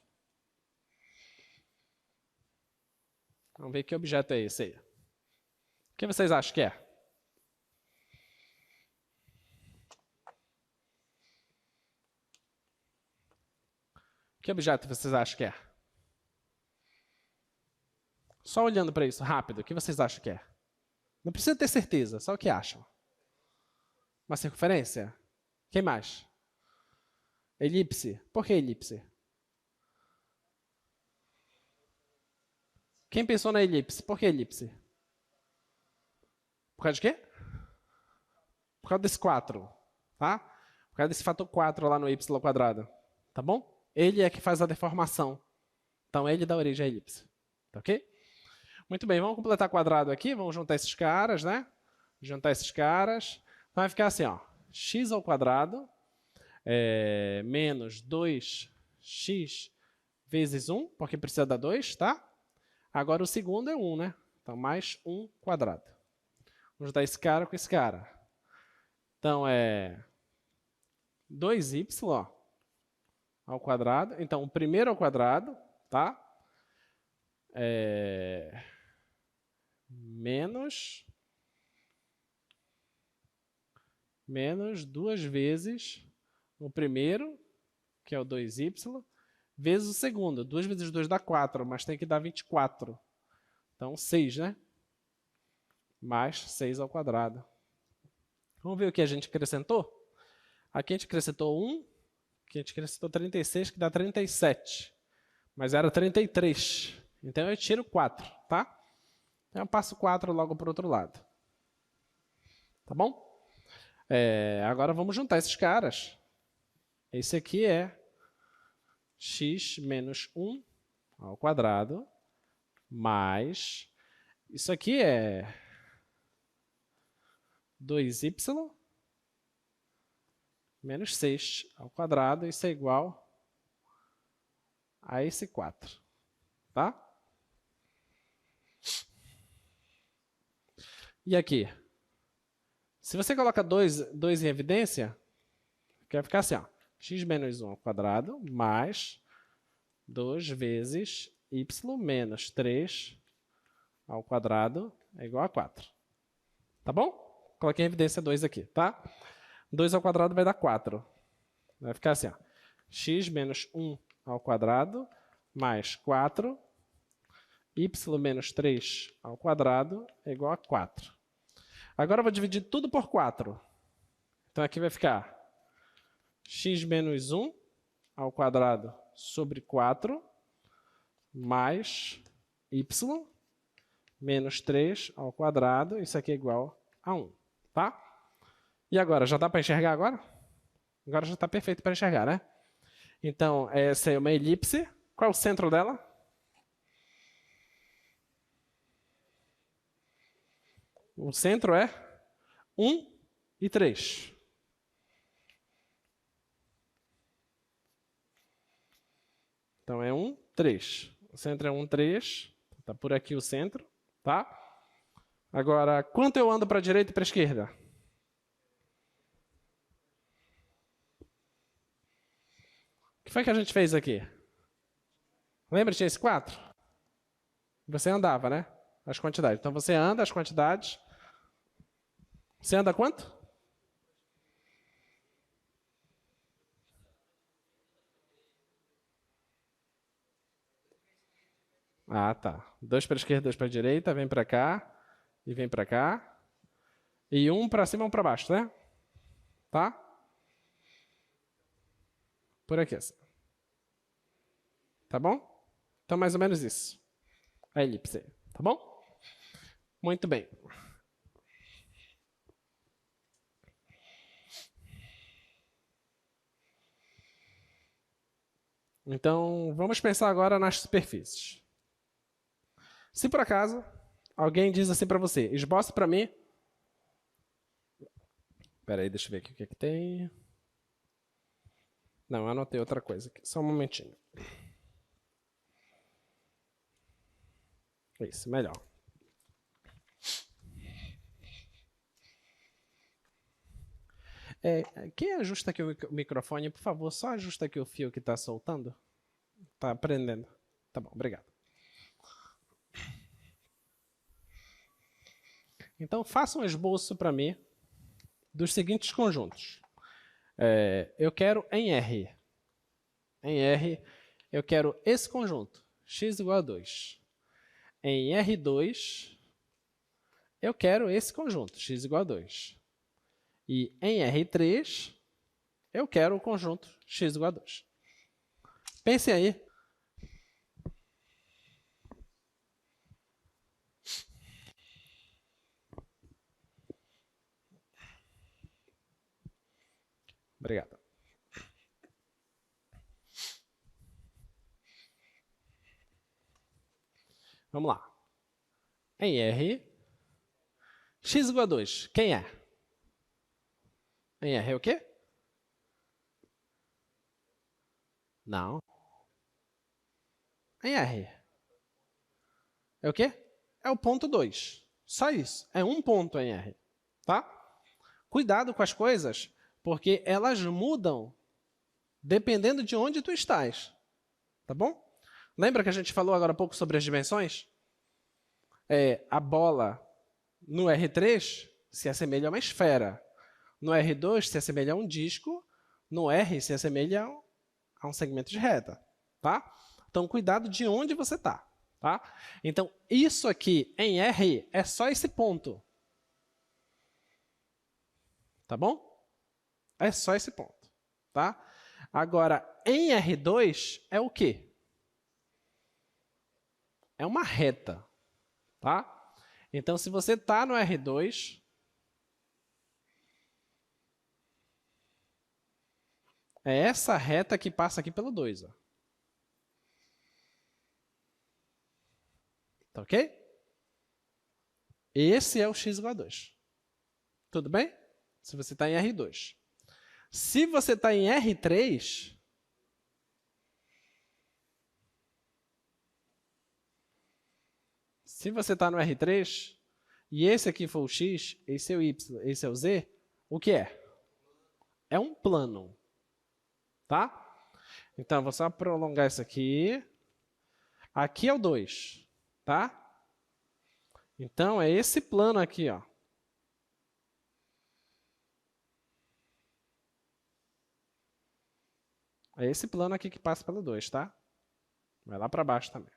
Vamos ver que objeto é esse aí. O que vocês acham que é? Que objeto vocês acham que é? Só olhando para isso, rápido, o que vocês acham que é? Não precisa ter certeza, só o que acham. Uma circunferência? Quem mais? Elipse. Por que elipse? Quem pensou na elipse? Por que elipse? Por causa de quê? Por causa desse 4, tá? Por causa desse fator 4 lá no y², tá bom? Ele é que faz a deformação. Então, ele dá origem à elipse. Tá ok? Muito bem, vamos completar quadrado aqui. Vamos juntar esses caras, né? Juntar esses caras. Então, vai ficar assim, ó. X² menos 2x vezes 1, porque precisa dar 2, tá? Agora, o segundo é 1, né? Então, mais 1². Vamos juntar esse cara com esse cara. Então, é 2y ao quadrado. Então, o primeiro ao quadrado, tá? Menos 2 vezes o primeiro, que é o 2y, vezes o segundo. 2 vezes 2 dá 4, mas tem que dar 24. Então, 6, né? Mais 6 ao quadrado. Vamos ver o que a gente acrescentou? Aqui a gente acrescentou 1, aqui a gente acrescentou 36, que dá 37. Mas era 33. Então eu tiro 4, tá? Então eu passo 4 logo para o outro lado. Tá bom? Agora vamos juntar esses caras. Esse aqui é x menos 1 ao quadrado mais... Isso aqui é 2y menos 6 ao quadrado. Isso é igual a esse 4. Tá? E aqui? Se você coloca 2 em evidência, vai ficar assim, ó, x menos 1 ao quadrado mais 2 vezes y menos 3 ao quadrado é igual a 4. Tá bom? Coloquei em evidência 2 aqui, tá? 2 ao quadrado vai dar 4. Vai ficar assim, ó, x menos 1 ao quadrado mais 4, y menos 3 ao quadrado é igual a 4. Agora eu vou dividir tudo por 4. Então aqui vai ficar x menos 1 ao quadrado sobre 4 mais y menos 3 ao quadrado. Isso aqui é igual a 1. Tá? E agora, já dá para enxergar agora? Agora já está perfeito para enxergar, né? Então, essa é uma elipse. Qual é o centro dela? O centro é 1 e 3. Então, é 1, 3. O centro é 1, 3. Está por aqui o centro. Tá? Agora, quanto eu ando para a direita e para a esquerda? O que foi que a gente fez aqui? Lembra, tinha esse 4? Você andava, né? As quantidades. Então, você anda as quantidades. Você anda quanto? Ah, tá. 2 para a esquerda, 2 para a direita, vem para cá e vem para cá. E um para cima, um para baixo, né? Tá? Por aqui, assim. Tá bom? Então, mais ou menos isso. A elipse aí, tá bom? Muito bem. Então, vamos pensar agora nas superfícies. Se por acaso alguém diz assim para você, esboce para mim. Espera aí, deixa eu ver aqui o que, é que tem. Não, eu anotei outra coisa aqui. Só um momentinho. Isso, melhor. Quem ajusta aqui o microfone, por favor, só ajusta aqui o fio que está soltando. Tá prendendo. Tá bom, obrigado. Então, faça um esboço para mim dos seguintes conjuntos. Eu quero em R. Em R, eu quero esse conjunto, x igual a 2. Em R2, eu quero esse conjunto, x igual a 2. E em R3, eu quero o conjunto x igual a 2. Pensem aí. Obrigado. Vamos lá. Em R, x igual a 2. Quem é? Em R é o quê? Não. Em R. É o quê? É o ponto 2. Só isso. É um ponto em R. Tá? Cuidado com as coisas, porque elas mudam dependendo de onde tu estás. Tá bom? Lembra que a gente falou agora há pouco sobre as dimensões? A bola no R3 se assemelha a uma esfera. No R2 se assemelha a um disco. No R se assemelha a um segmento de reta. Tá? Então, cuidado de onde você está. Tá? Então, isso aqui em R é só esse ponto. Tá bom? É só esse ponto. Tá? Agora, em R2 é o quê? É uma reta. Tá? Então, se você está no R2, é essa reta que passa aqui pelo 2. Ó. Tá ok? Esse é o x igual a 2. Tudo bem? Se você está em R2. Se você está em R3, se você está no R3, e esse aqui for o x, esse é o y, esse é o z, o que é? É um plano. Tá? Então, eu vou só prolongar isso aqui. Aqui é o 2. Tá? Então, é esse plano aqui, ó. É esse plano aqui que passa pelo 2, tá? Vai lá para baixo também.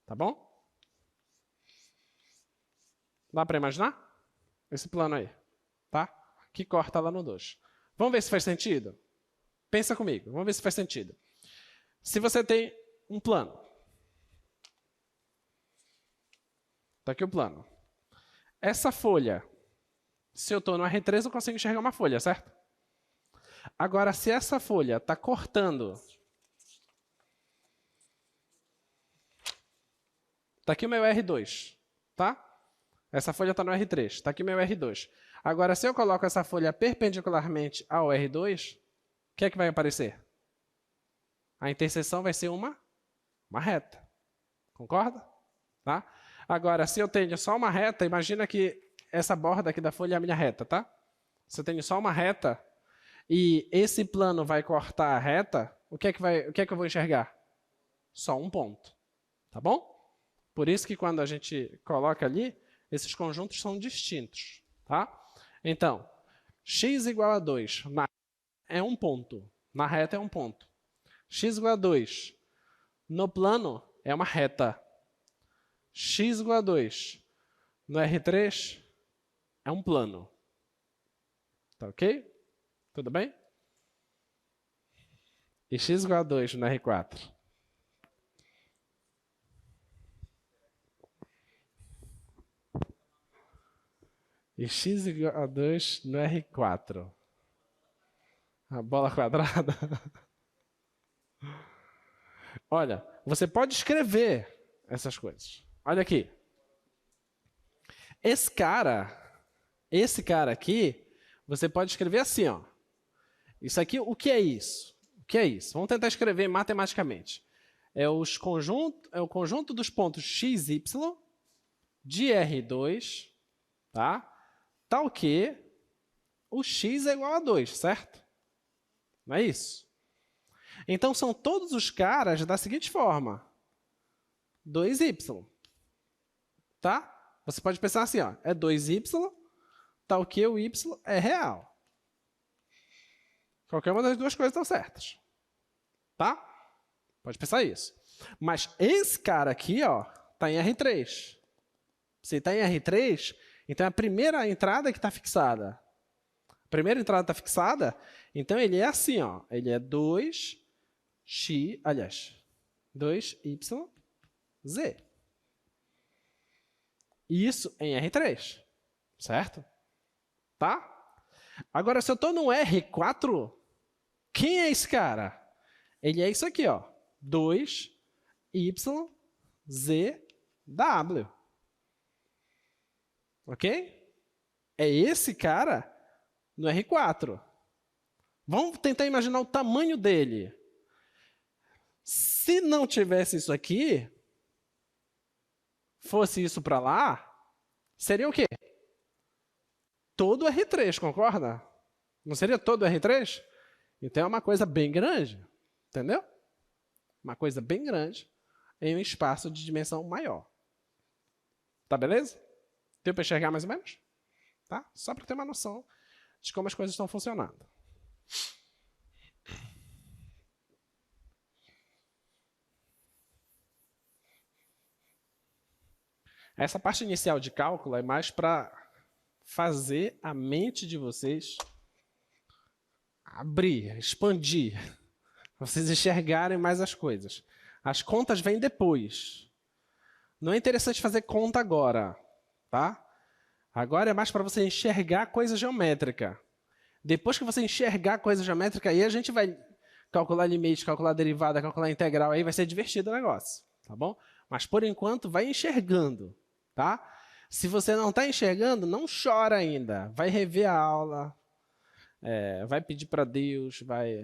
Tá bom? Dá para imaginar? Esse plano aí, tá? Que corta lá no 2. Vamos ver se faz sentido? Pensa comigo, vamos ver se faz sentido. Se você tem um plano. Tá aqui o plano. Essa folha, se eu estou no R3, eu consigo enxergar uma folha, certo? Agora, se essa folha está cortando... Tá aqui o meu R2, tá? Essa folha está no R3, está aqui o meu R2. Agora, se eu coloco essa folha perpendicularmente ao R2, o que é que vai aparecer? A interseção vai ser uma reta. Concorda? Tá? Agora, se eu tenho só uma reta, imagina que essa borda aqui da folha é a minha reta, tá? Se eu tenho só uma reta e esse plano vai cortar a reta, o que é que eu vou enxergar? Só um ponto. Tá bom? Por isso que quando a gente coloca ali, esses conjuntos são distintos. Tá? Então, x igual a 2 é um ponto. Na reta é um ponto. x igual a 2 no plano é uma reta. X igual a 2 no R3 é um plano. Tá ok? Tudo bem? E x igual a 2 no R4? E x igual a 2 no R4? A bola quadrada? Olha, você pode escrever essas coisas. Olha aqui. Esse cara aqui, você pode escrever assim, ó. Isso aqui, o que é isso? O que é isso? Vamos tentar escrever matematicamente. É o conjunto dos pontos x, y de R2, tá? Tal que o x é igual a 2, certo? Não é isso? Então, são todos os caras da seguinte forma. 2y. Tá? Você pode pensar assim, ó, é 2y, tal que o y é real. Qualquer uma das duas coisas estão certas. Tá? Pode pensar isso. Mas esse cara aqui, ó, está em R3. Se está em R3, então é a primeira entrada que está fixada. A primeira entrada está fixada, então ele é assim, ó. Ele é 2y, z. Isso em R3, certo? Tá? Agora, se eu estou no R4, quem é esse cara? Ele é isso aqui, ó. 2yzw. Ok? É esse cara no R4. Vamos tentar imaginar o tamanho dele. Se não tivesse isso aqui, fosse isso para lá, seria o quê? Todo R3, concorda? Não seria todo R3? Então é uma coisa bem grande, entendeu? Uma coisa bem grande em um espaço de dimensão maior. Tá beleza? Deu para enxergar mais ou menos? Tá? Só para ter uma noção de como as coisas estão funcionando. Essa parte inicial de cálculo é mais para fazer a mente de vocês abrir, expandir, vocês enxergarem mais as coisas. As contas vêm depois. Não é interessante fazer conta agora, tá? Agora é mais para você enxergar coisa geométrica. Depois que você enxergar coisa geométrica, aí a gente vai calcular limite, calcular derivada, calcular integral, aí vai ser divertido o negócio, tá bom? Mas por enquanto vai enxergando, tá? Se você não está enxergando, não chora ainda. Vai rever a aula, vai pedir para Deus, vai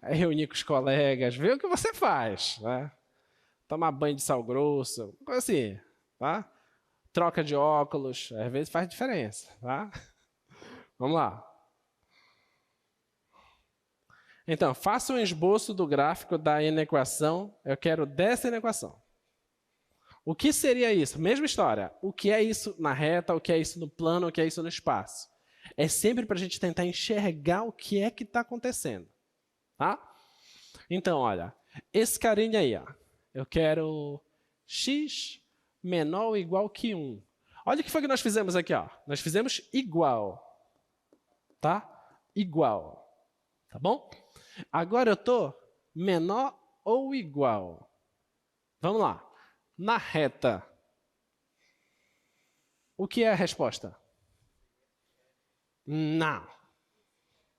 reunir com os colegas, ver o que você faz, né? Tomar banho de sal grosso, coisa assim, tá? Troca de óculos, às vezes faz diferença, tá? Vamos lá. Então, faça um esboço do gráfico da inequação. Eu quero dessa inequação. O que seria isso? Mesma história. O que é isso na reta, o que é isso no plano, o que é isso no espaço? É sempre para a gente tentar enxergar o que é que está acontecendo. Tá? Então, olha, esse carinha aí, ó, eu quero x menor ou igual que 1. Olha o que foi que nós fizemos aqui. Ó. Nós fizemos igual. Tá? Igual. Tá bom? Agora eu estou menor ou igual. Vamos lá. Na reta, o que é a resposta? Não.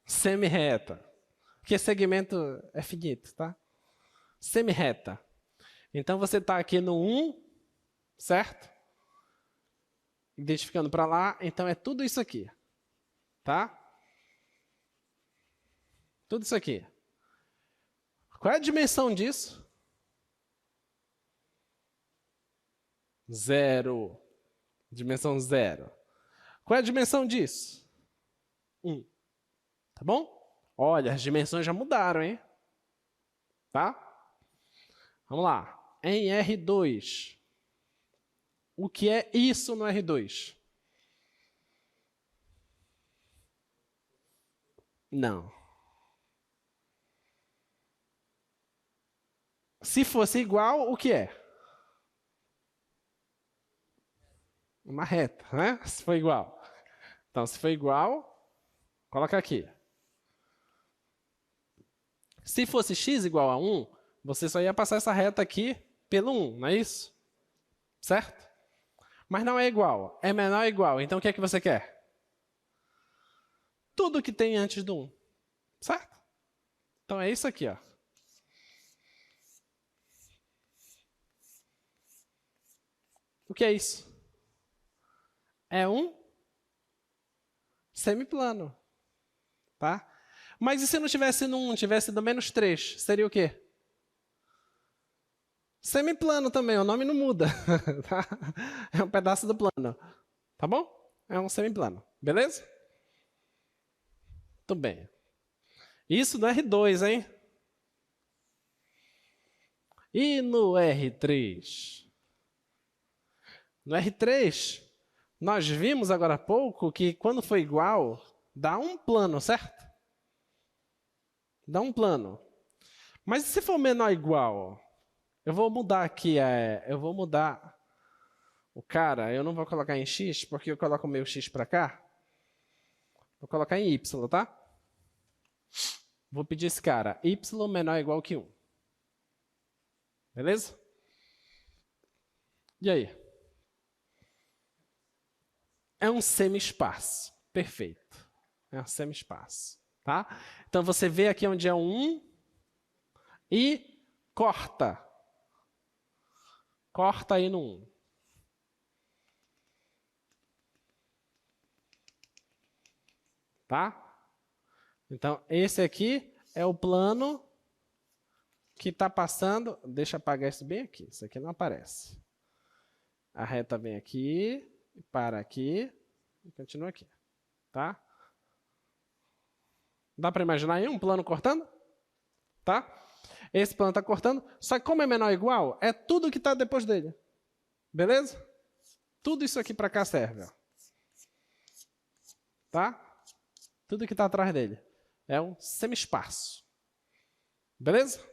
Semi-reta. Porque segmento é finito, tá? Semi-reta. Então você está aqui no 1, certo? Identificando para lá, então é tudo isso aqui. Tá? Tudo isso aqui. Qual é a dimensão disso? 0. Dimensão 0. Qual é a dimensão disso? 1. Tá bom? Olha, as dimensões já mudaram, hein? Tá? Vamos lá. Em R2. O que é isso no R2? Não. Se fosse igual, o que é? Uma reta, né? Se for igual. Então, se for igual, coloca aqui. Se fosse x igual a 1, você só ia passar essa reta aqui pelo 1, não é isso? Certo? Mas não é igual. É menor ou igual. Então, o que é que você quer? Tudo que tem antes do 1. Certo? Então, é isso aqui, ó. O que é isso? É um semiplano. Tá? Mas e se não tivesse no 1, tivesse no menos 3? Seria o quê? Semiplano também, o nome não muda. Tá? É um pedaço do plano. Tá bom? É um semiplano. Beleza? Tudo bem. Isso no R2, hein? E no R3? No R3, nós vimos agora há pouco que quando for igual, dá um plano, certo? Dá um plano. Mas e se for menor ou igual? Eu vou mudar aqui, eu vou mudar o cara, eu não vou colocar em x, porque eu coloco o meu x para cá. Vou colocar em y, tá? Vou pedir esse cara, y menor ou igual que 1. Beleza? E aí? É um semi-espaço. Perfeito. É um semi-espaço. Tá? Então, você vê aqui onde é um 1 e corta. Corta aí no 1. Tá? Então, esse aqui é o plano que está passando. Deixa eu apagar isso bem aqui. Isso aqui não aparece. A reta vem aqui, para aqui e continua aqui. Tá? Dá para imaginar aí um plano cortando? Tá? Esse plano está cortando, só que como é menor ou igual, é tudo que está depois dele. Beleza? Tudo isso aqui para cá serve. Ó. Tá? Tudo que está atrás dele. É um semi-espaço. Beleza?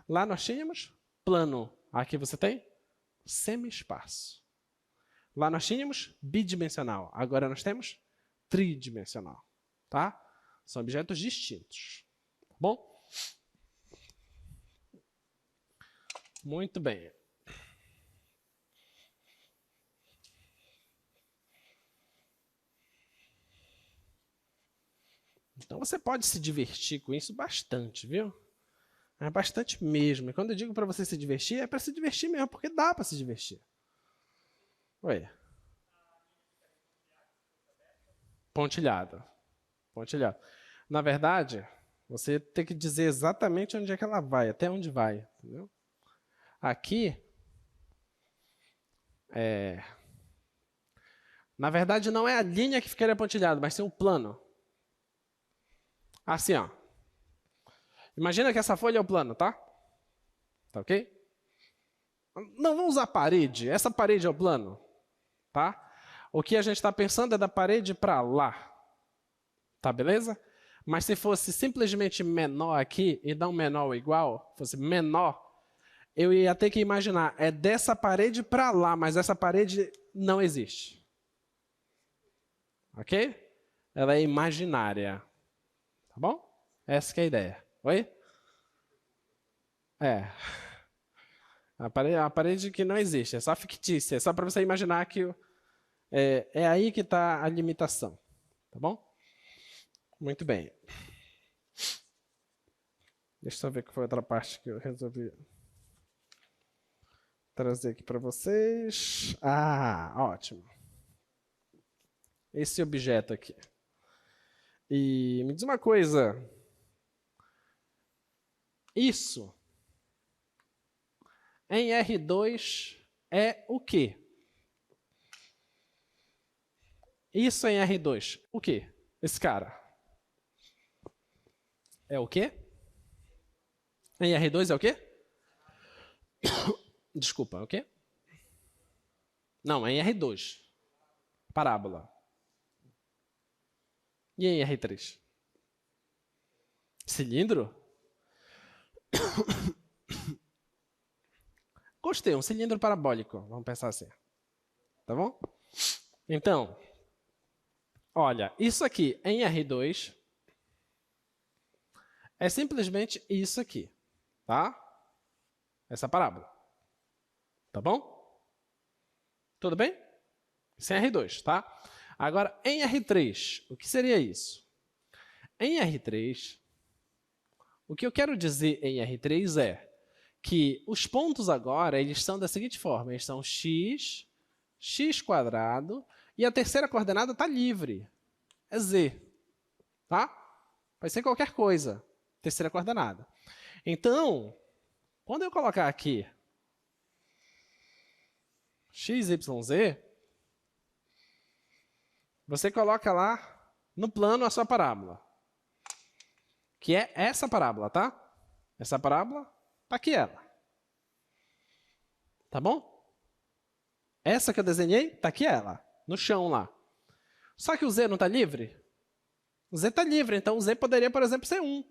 Lá nós tínhamos plano. Aqui você tem semi-espaço. Lá nós tínhamos bidimensional. Agora nós temos tridimensional. Tá? São objetos distintos. Tá bom? Muito bem. Então você pode se divertir com isso bastante, viu? É bastante mesmo. E quando eu digo para você se divertir, é para se divertir mesmo, porque dá para se divertir. Oi. Pontilhado. Pontilhado. Na verdade, você tem que dizer exatamente onde é que ela vai, até onde vai. Entendeu? Aqui, na verdade, não é a linha que ficaria pontilhada, mas sim o plano. Assim, ó. Imagina que essa folha é o plano, tá? Tá ok? Não vamos usar parede. Essa parede é o plano, tá? O que a gente está pensando é da parede para lá. Tá beleza? Mas se fosse simplesmente menor aqui e não menor ou igual, fosse menor, eu ia ter que imaginar, é dessa parede para lá, mas essa parede não existe. Ok? Ela é imaginária. Tá bom? Essa que é a ideia. Oi? É. A parede que não existe, é só fictícia, é só para você imaginar que é aí que está a limitação. Tá bom? Muito bem. Deixa eu ver qual foi a outra parte que eu resolvi trazer aqui para vocês. Ah, ótimo. Esse objeto aqui. E me diz uma coisa. Isso em R2 é o quê? Isso em R2, o quê? Esse cara. É o quê? Em R2 é o quê? Desculpa, é o quê? Não, é em R2. Parábola. E em R3? Cilindro? Gostei, um cilindro parabólico, vamos pensar assim. Tá bom? Então, olha, isso aqui em R2 é simplesmente isso aqui, tá? Essa parábola. Tá bom? Tudo bem? Isso é R2, tá? Agora, em R3, o que seria isso? Em R3, o que eu quero dizer em R3 é que os pontos agora, eles são da seguinte forma, eles são x, x quadrado, e a terceira coordenada está livre, é z, tá? Pode ser qualquer coisa, terceira coordenada. Então, quando eu colocar aqui x, y, z, você coloca lá no plano a sua parábola, que é essa parábola, tá? Essa parábola, tá aqui ela. Tá bom? Essa que eu desenhei, tá aqui ela, no chão lá. Só que o z não está livre? O z está livre, então o z poderia, por exemplo, ser 1.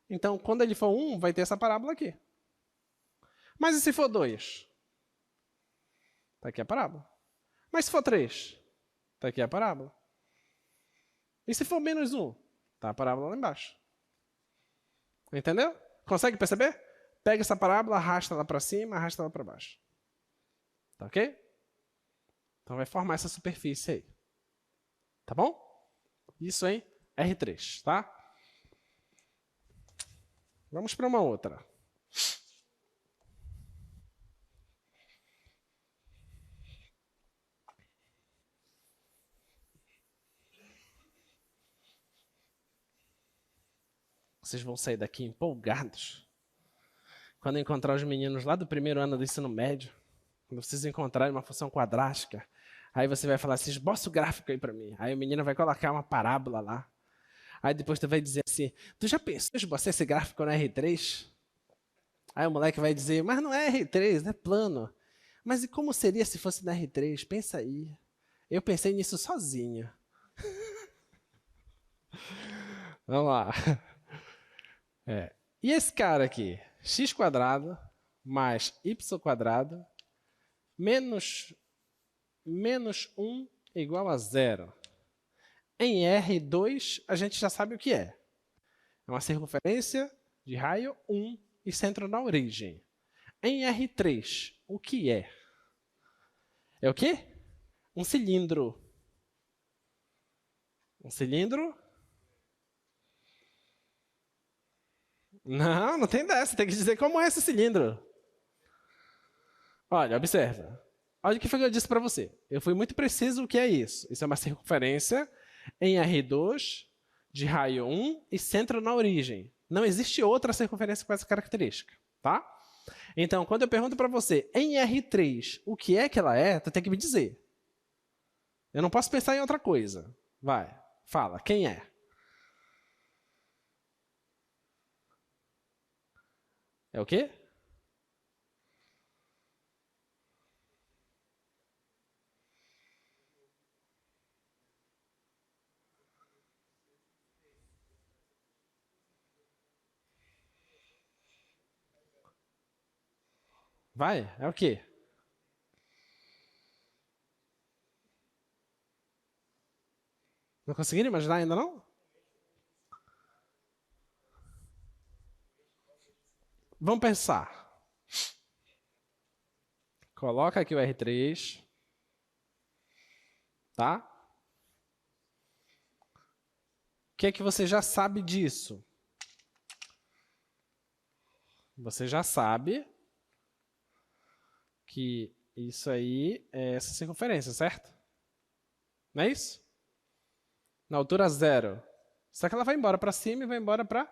Então, quando ele for 1, vai ter essa parábola aqui. Mas e se for 2? Está aqui a parábola. Mas se for 3? Está aqui a parábola. E se for menos 1? Está a parábola lá embaixo. Entendeu? Consegue perceber? Pega essa parábola, arrasta ela para cima, arrasta ela para baixo. Tá ok? Então vai formar essa superfície aí. Tá bom? Isso em R3, tá? Vamos para uma outra. Vocês vão sair daqui empolgados quando encontrar os meninos lá do primeiro ano do ensino médio, quando vocês encontrarem uma função quadrástica, aí você vai falar assim, esboça o gráfico aí para mim. Aí o menino vai colocar uma parábola lá. Aí depois tu vai dizer assim, tu já pensou em esboçar esse gráfico no R3? Aí o moleque vai dizer, mas não é R3, é plano. Mas e como seria se fosse na R3? Pensa aí. Eu pensei nisso sozinho. Vamos lá. E esse cara aqui? X quadrado mais y quadrado menos 1 igual a 0. Em R2, a gente já sabe o que é. É uma circunferência de raio 1 e centro na origem. Em R3, o que é? É o quê? Um cilindro. Um cilindro? Não, não tem dessa. Tem que dizer como é esse cilindro. Olha, observa. Olha o que foi que eu disse para você. Eu fui muito preciso o que é isso. Isso é uma circunferência em R2 de raio 1 e centro na origem. Não existe outra circunferência com essa característica, tá? Então, quando eu pergunto para você, em R3, o que é que ela é, tu tem que me dizer. Eu não posso pensar em outra coisa. Vai, fala, quem é? É o quê? Vai, é o quê? Não conseguiram imaginar ainda não? Vamos pensar. Coloca aqui o R3. Tá? O que é que você já sabe disso? Você já sabe que isso aí é essa circunferência, certo? Não é isso? Na altura 0. Só que ela vai embora para cima e vai embora para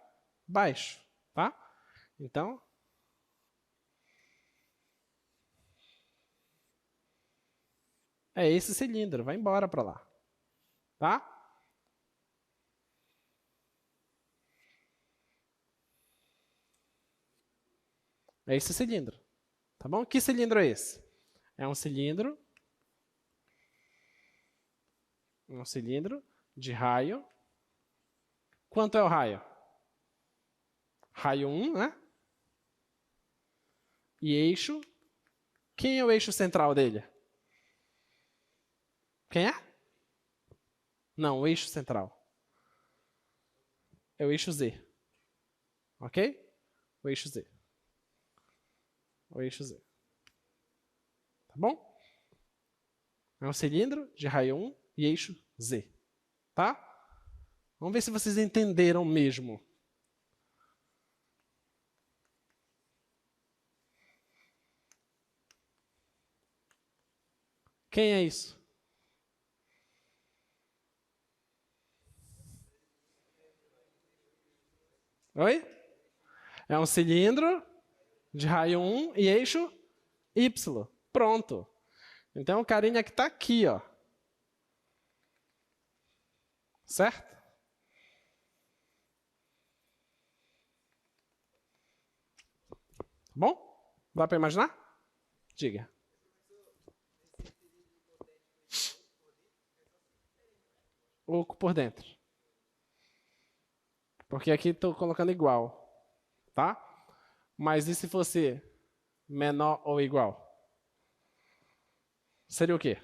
baixo, tá? Então, é esse cilindro, vai embora para lá, tá? É esse cilindro, tá bom? Que cilindro é esse? É um cilindro de raio. Quanto é o raio? Raio 1, né? E eixo Quem é o eixo central dele? Quem é? Não, o eixo central. É o eixo Z. Ok? O eixo Z. O eixo Z. Tá bom? É um cilindro de raio 1 e eixo Z. Tá? Vamos ver se vocês entenderam mesmo. Quem é isso? Oi? É um cilindro de raio 1 e eixo Y. Pronto. Então o carinha que está aqui, ó. Certo? Tá bom? Dá para imaginar? Diga. Oco por dentro. Porque aqui estou colocando igual. Tá? Mas e se fosse menor ou igual? Seria o quê?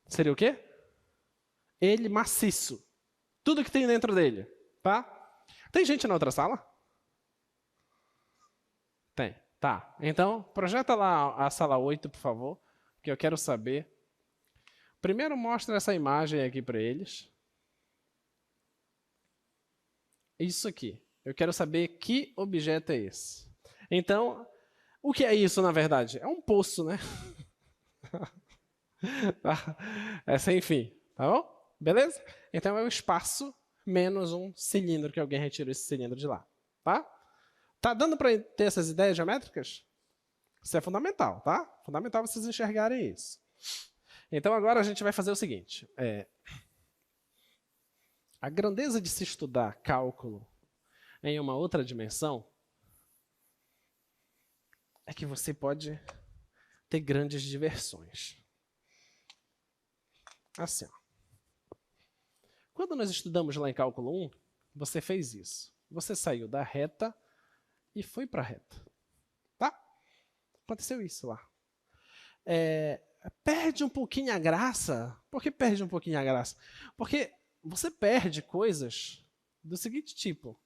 Seria o quê? Ele maciço. Tudo que tem dentro dele. Tá? Tem gente na outra sala? Tem. Tá. Então, projeta lá a sala 8, por favor, que eu quero saber. Primeiro mostra essa imagem aqui para eles. Isso aqui. Eu quero saber que objeto é esse. Então, o que é isso, na verdade? É um poço, né? É sem fim, tá bom? Beleza? Então é o espaço menos um cilindro que alguém retirou esse cilindro de lá, tá? Tá dando para ter essas ideias geométricas? Isso é fundamental, tá? Fundamental vocês enxergarem isso. Então agora a gente vai fazer o seguinte. A grandeza de se estudar cálculo em uma outra dimensão é que você pode ter grandes diversões. Assim, ó. Quando nós estudamos lá em cálculo 1, você fez isso. Você saiu da reta e foi para a reta. Tá? Aconteceu isso lá. Perde um pouquinho a graça. Por que perde um pouquinho a graça? Porque você perde coisas do seguinte tipo.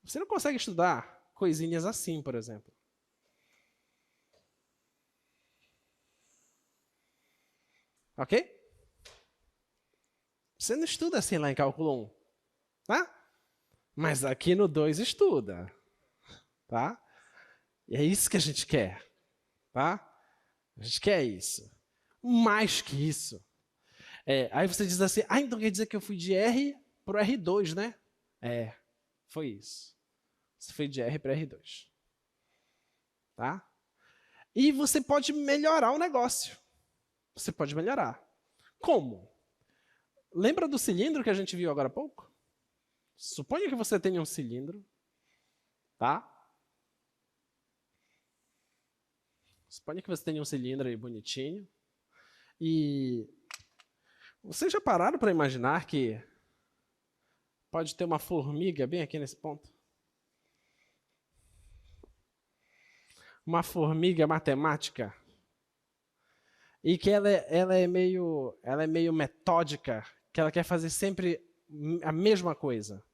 Você não consegue estudar coisinhas assim, por exemplo. Ok? Você não estuda assim lá em cálculo 1. Tá? Mas aqui no 2 estuda. Tá? E é isso que a gente quer. Tá? A gente quer isso. Mais que isso. Aí você diz assim, então quer dizer que eu fui de R para o R2, né? Foi isso. Você foi de R para R2. Tá? E você pode melhorar o negócio. Você pode melhorar. Como? Lembra do cilindro que a gente viu agora há pouco? Suponha que você tenha um cilindro, tá? Suponha que você tenha um cilindro aí bonitinho. E vocês já pararam para imaginar que pode ter uma formiga bem aqui nesse ponto? Uma formiga matemática. E que ela é meio metódica, que ela quer fazer sempre a mesma coisa.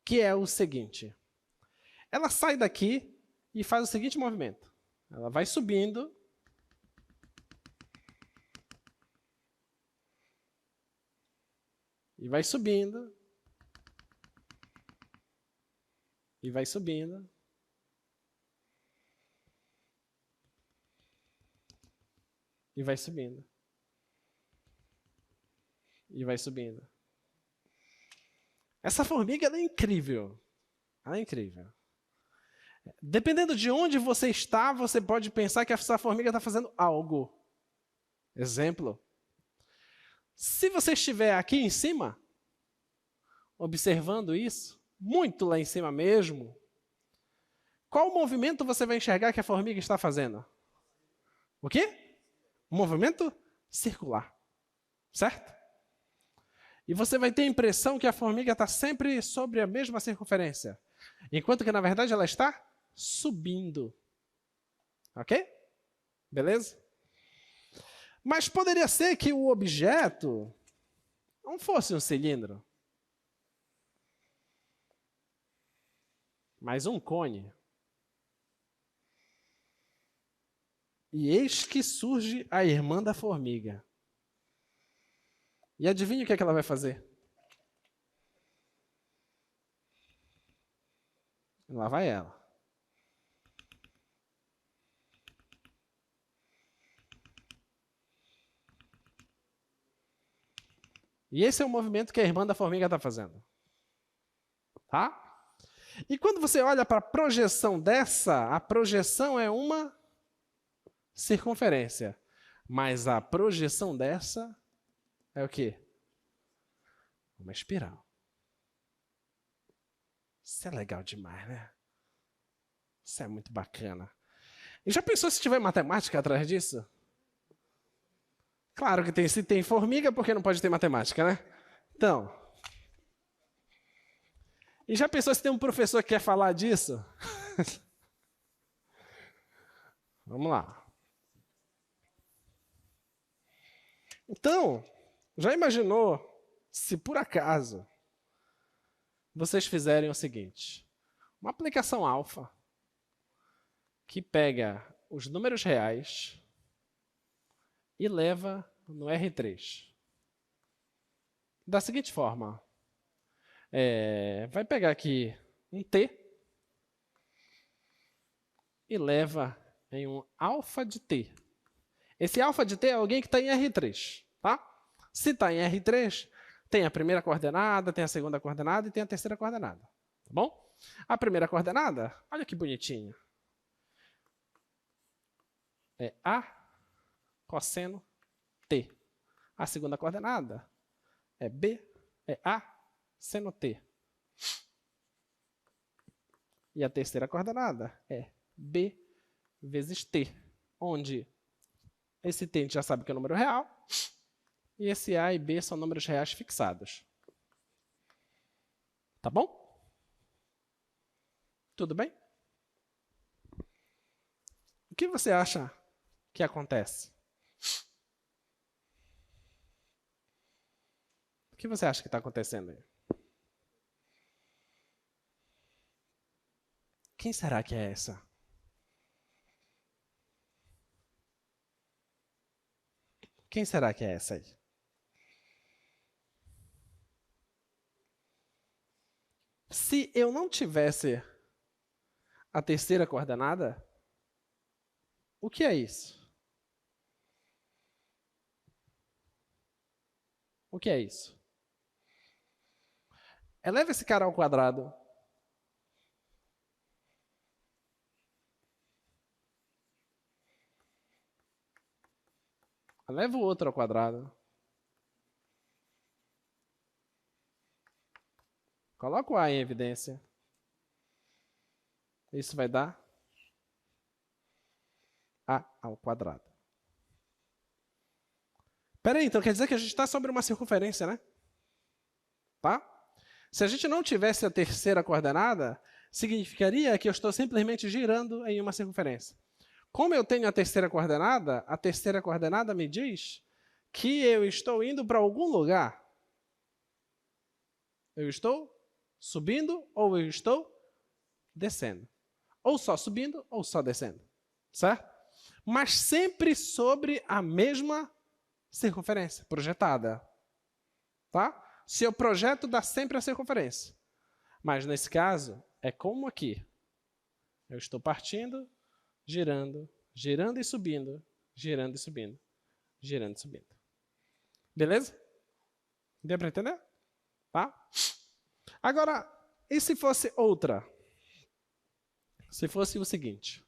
Que é o seguinte. Ela sai daqui e faz o seguinte movimento. Ela vai subindo. E vai subindo. E vai subindo. E vai subindo. E vai subindo. Essa formiga ela é incrível. Ela é incrível. Dependendo de onde você está, você pode pensar que essa formiga está fazendo algo. Exemplo. Se você estiver aqui em cima, observando isso, muito lá em cima mesmo, qual movimento você vai enxergar que a formiga está fazendo? O quê? Um movimento circular. Certo? E você vai ter a impressão que a formiga está sempre sobre a mesma circunferência, enquanto que, na verdade, ela está subindo. Ok? Beleza? Mas poderia ser que o objeto não fosse um cilindro, mas um cone. E eis que surge a irmã da formiga. E adivinha o que é que ela vai fazer? Lá vai ela. E esse é o movimento que a irmã da formiga está fazendo. Tá? E quando você olha para a projeção dessa, a projeção é uma circunferência. Mas a projeção dessa é o quê? Uma espiral. Isso é legal demais, né? Isso é muito bacana. E já pensou se tiver matemática atrás disso? Claro que tem, se tem formiga, por que não pode ter matemática, né? Então. E já pensou se tem um professor que quer falar disso? Vamos lá. Então, já imaginou se por acaso vocês fizerem o seguinte: uma aplicação alfa que pega os números reais e leva no R3. Da seguinte forma, vai pegar aqui um T e leva em um alfa de T. Esse alfa de T é alguém que está em R3, tá? Se está em R3, tem a primeira coordenada, tem a segunda coordenada e tem a terceira coordenada, tá bom? A primeira coordenada, olha que bonitinho. É A cosseno T. A segunda coordenada é B, é A seno T. E a terceira coordenada é B vezes T, onde esse T a gente já sabe que é o número real, e esse A e B são números reais fixados. Tá bom? Tudo bem? O que você acha que acontece? O que você acha que está acontecendo aí? Quem será que é essa? Quem será que é essa aí? Se eu não tivesse a terceira coordenada, o que é isso? O que é isso? Eleva esse cara ao quadrado. Eleva o outro ao quadrado. Coloca o A em evidência. Isso vai dar A ao quadrado. Peraí, então quer dizer que a gente está sobre uma circunferência, né? Tá? Se a gente não tivesse a terceira coordenada, significaria que eu estou simplesmente girando em uma circunferência. Como eu tenho a terceira coordenada me diz que eu estou indo para algum lugar. Eu estou subindo ou eu estou descendo. Ou só subindo ou só descendo. Certo? Mas sempre sobre a mesma circunferência projetada. Tá? Se eu projeto, dá sempre a circunferência. Mas nesse caso, é como aqui. Eu estou partindo, girando, girando e subindo, girando e subindo, girando e subindo. Beleza? Deu para entender? Tá? Agora, e se fosse outra? Se fosse o seguinte.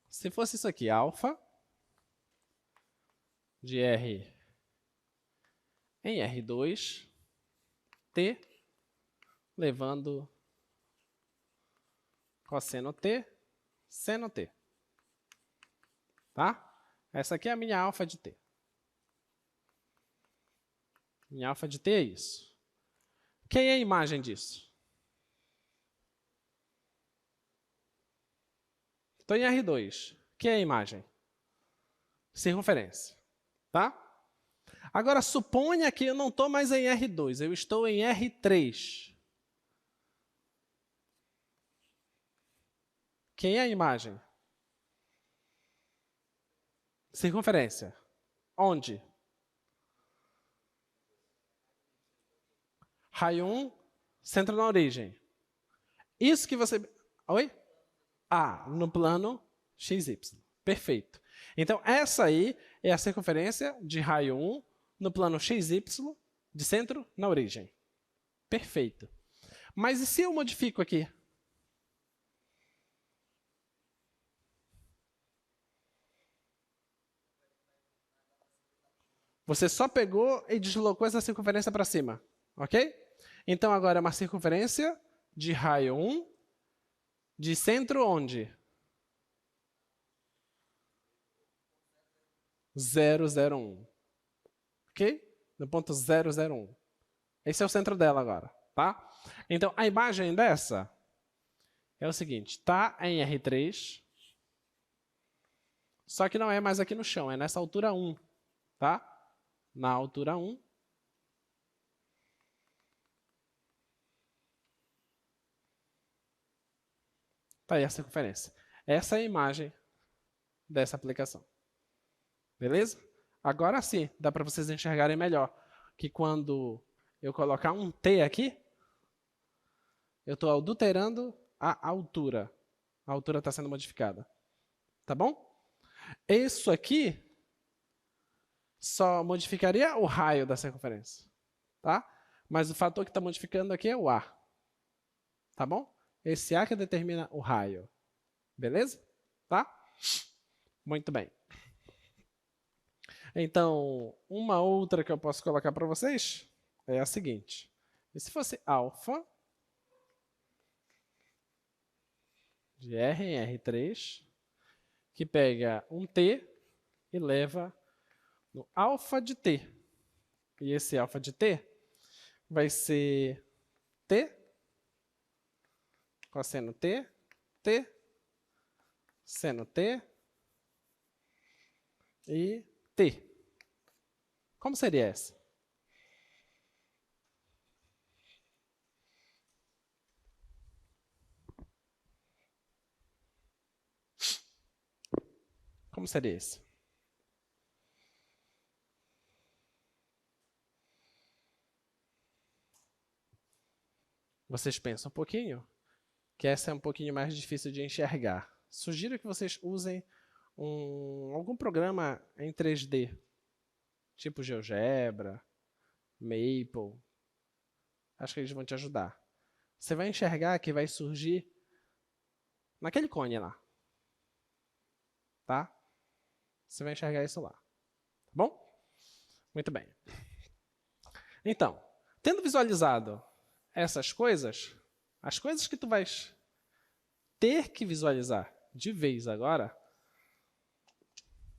Se fosse isso aqui, alfa de R em R2, T levando cosseno t, seno t. Tá? Essa aqui é a minha alfa de t. Minha alfa de t é isso. Quem é a imagem disso? Estou em R2. Quem é a imagem? Circunferência. Tá? Agora, suponha que eu não estou mais em R2, eu estou em R3. Quem é a imagem? Circunferência. Onde? Raio 1, centro na origem. Isso que você... Oi? Ah, no plano XY. Perfeito. Então, essa aí é a circunferência de raio 1 no plano XY de centro na origem. Perfeito. Mas e se eu modifico aqui? Você só pegou e deslocou essa circunferência para cima. Ok? Então, agora é uma circunferência de raio 1 de centro onde? 001. Ok? No ponto 001. Esse é o centro dela agora. Tá? Então, a imagem dessa é o seguinte. Está em R3, só que não é mais aqui no chão, é nessa altura 1. Tá? Na altura 1. Tá aí a circunferência. Essa é a imagem dessa aplicação. Beleza? Agora sim, dá para vocês enxergarem melhor que quando eu colocar um T aqui, eu estou adulterando a altura. A altura está sendo modificada. Tá bom? Isso aqui só modificaria o raio da circunferência. Tá? Mas o fator que está modificando aqui é o A. Tá bom? Esse A que determina o raio. Beleza? Tá? Muito bem. Então, uma outra que eu posso colocar para vocês é a seguinte. E se fosse alfa de R em R3, que pega um T e leva no alfa de T. E esse alfa de T vai ser T, cosseno T, T, seno T e T. Como seria essa? Como seria esse? Vocês pensam um pouquinho, que essa é um pouquinho mais difícil de enxergar. Sugiro que vocês usem algum programa em 3D, tipo GeoGebra, Maple. Acho que eles vão te ajudar. Você vai enxergar que vai surgir naquele cone lá. Tá? Você vai enxergar isso lá. Tá bom? Muito bem. Então, tendo visualizado essas coisas, as coisas que tu vais ter que visualizar de vez agora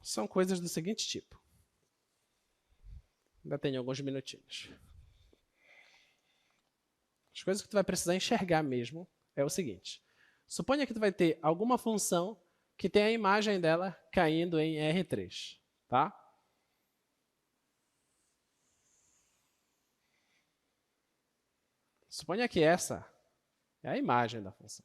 são coisas do seguinte tipo. Ainda tenho alguns minutinhos. As coisas que tu vai precisar enxergar mesmo é o seguinte. Suponha que tu vai ter alguma função que tem a imagem dela caindo em R3. Tá? Suponha que essa é a imagem da função.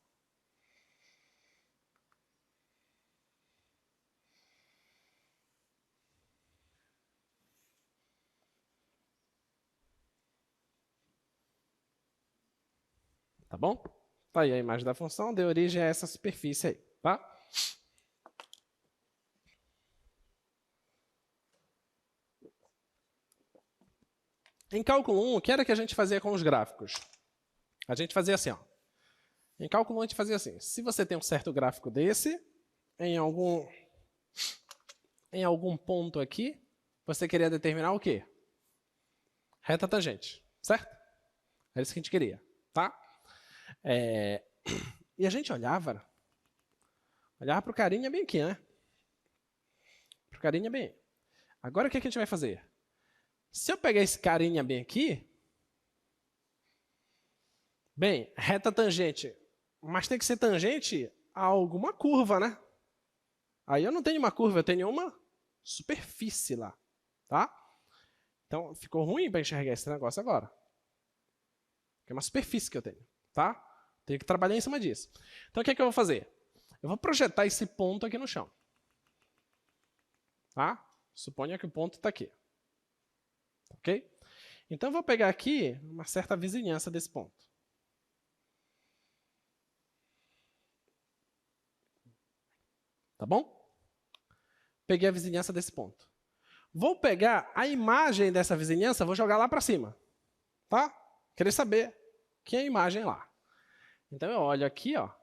Tá bom? Tá aí a imagem da função, deu origem a essa superfície aí. Tá? Em cálculo 1, o que era que a gente fazia com os gráficos? A gente fazia assim, ó. Em cálculo 1, a gente fazia assim. Se você tem um certo gráfico desse, em algum ponto aqui, você queria determinar o quê? Reta tangente, certo? Era isso que a gente queria. Tá? E a gente olhava para o carinha bem aqui, né? Para o carinha bem. Agora o que a gente vai fazer? Se eu pegar esse carinha bem aqui, bem, reta tangente, mas tem que ser tangente a alguma curva, né? Aí eu não tenho uma curva, eu tenho uma superfície lá, tá? Então ficou ruim para enxergar esse negócio agora. É uma superfície que eu tenho, tá? Tenho que trabalhar em cima disso. Então o que é que eu vou fazer? Eu vou projetar esse ponto aqui no chão. Tá? Suponha que o ponto está aqui. Ok? Então eu vou pegar aqui uma certa vizinhança desse ponto. Tá bom? Peguei a vizinhança desse ponto. Vou pegar a imagem dessa vizinhança, vou jogar lá para cima. Tá? Querer saber que é a imagem lá. Então eu olho aqui, ó.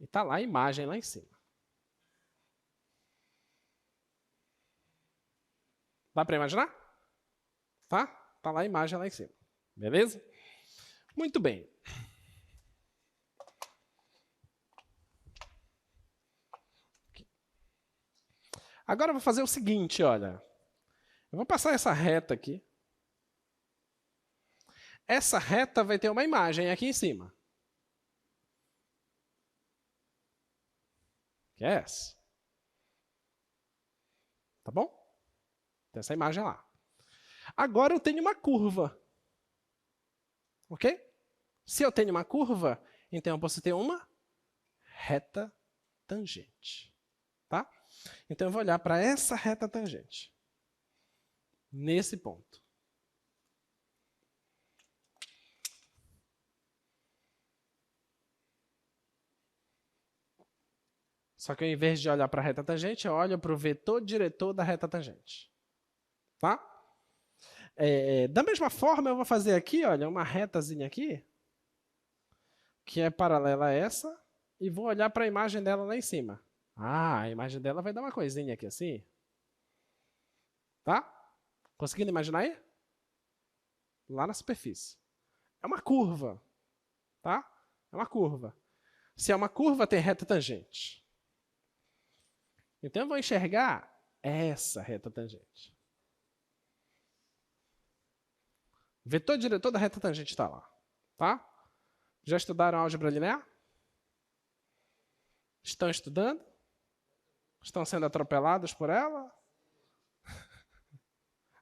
E tá lá a imagem lá em cima. Dá para imaginar? Tá? Tá lá a imagem lá em cima. Beleza? Muito bem. Agora eu vou fazer o seguinte, olha. Eu vou passar essa reta aqui. Essa reta vai ter uma imagem aqui em cima. Que é essa. Tá bom? Tem essa imagem lá. Agora eu tenho uma curva. Ok? Se eu tenho uma curva, então eu posso ter uma reta tangente. Tá? Então eu vou olhar para essa reta tangente. Nesse ponto. Só que ao invés de olhar para a reta tangente, eu olho para o vetor diretor da reta tangente. Tá? Da mesma forma, eu vou fazer aqui, olha, uma retazinha aqui, que é paralela a essa, e vou olhar para a imagem dela lá em cima. Ah, a imagem dela vai dar uma coisinha aqui assim. Tá? Conseguindo imaginar aí? Lá na superfície. É uma curva. Tá? É uma curva. Se é uma curva, tem reta tangente. Então eu vou enxergar essa reta tangente. Vetor diretor da reta tangente está lá. Tá? Já estudaram álgebra linear? Estão estudando? Estão sendo atropelados por ela?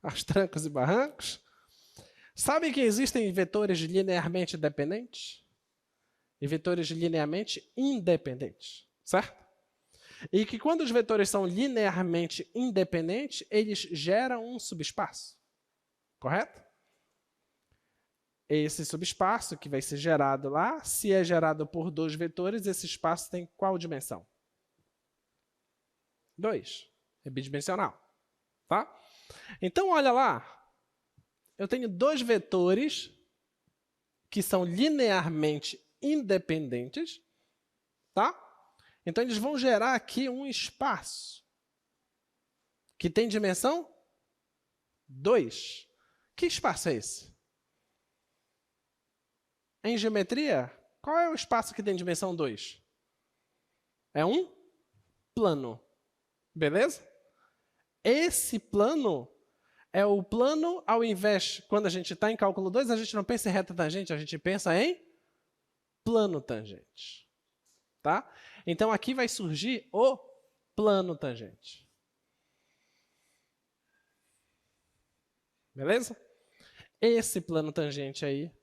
Aos trancos e barrancos? Sabem que existem vetores linearmente dependentes? E vetores linearmente independentes, certo? E que quando os vetores são linearmente independentes, eles geram um subespaço, correto? Esse subespaço que vai ser gerado lá, se é gerado por dois vetores, esse espaço tem qual dimensão? 2. É bidimensional. Tá? Então, olha lá. Eu tenho dois vetores que são linearmente independentes. Tá? Então, eles vão gerar aqui um espaço que tem dimensão 2. Que espaço é esse? Em geometria, qual é o espaço que tem dimensão 2? É um plano. Beleza? Esse plano é o plano, ao invés, quando a gente está em cálculo 2, a gente não pensa em reta tangente, a gente pensa em plano tangente. Tá? Então aqui vai surgir o plano tangente. Beleza? Esse plano tangente aí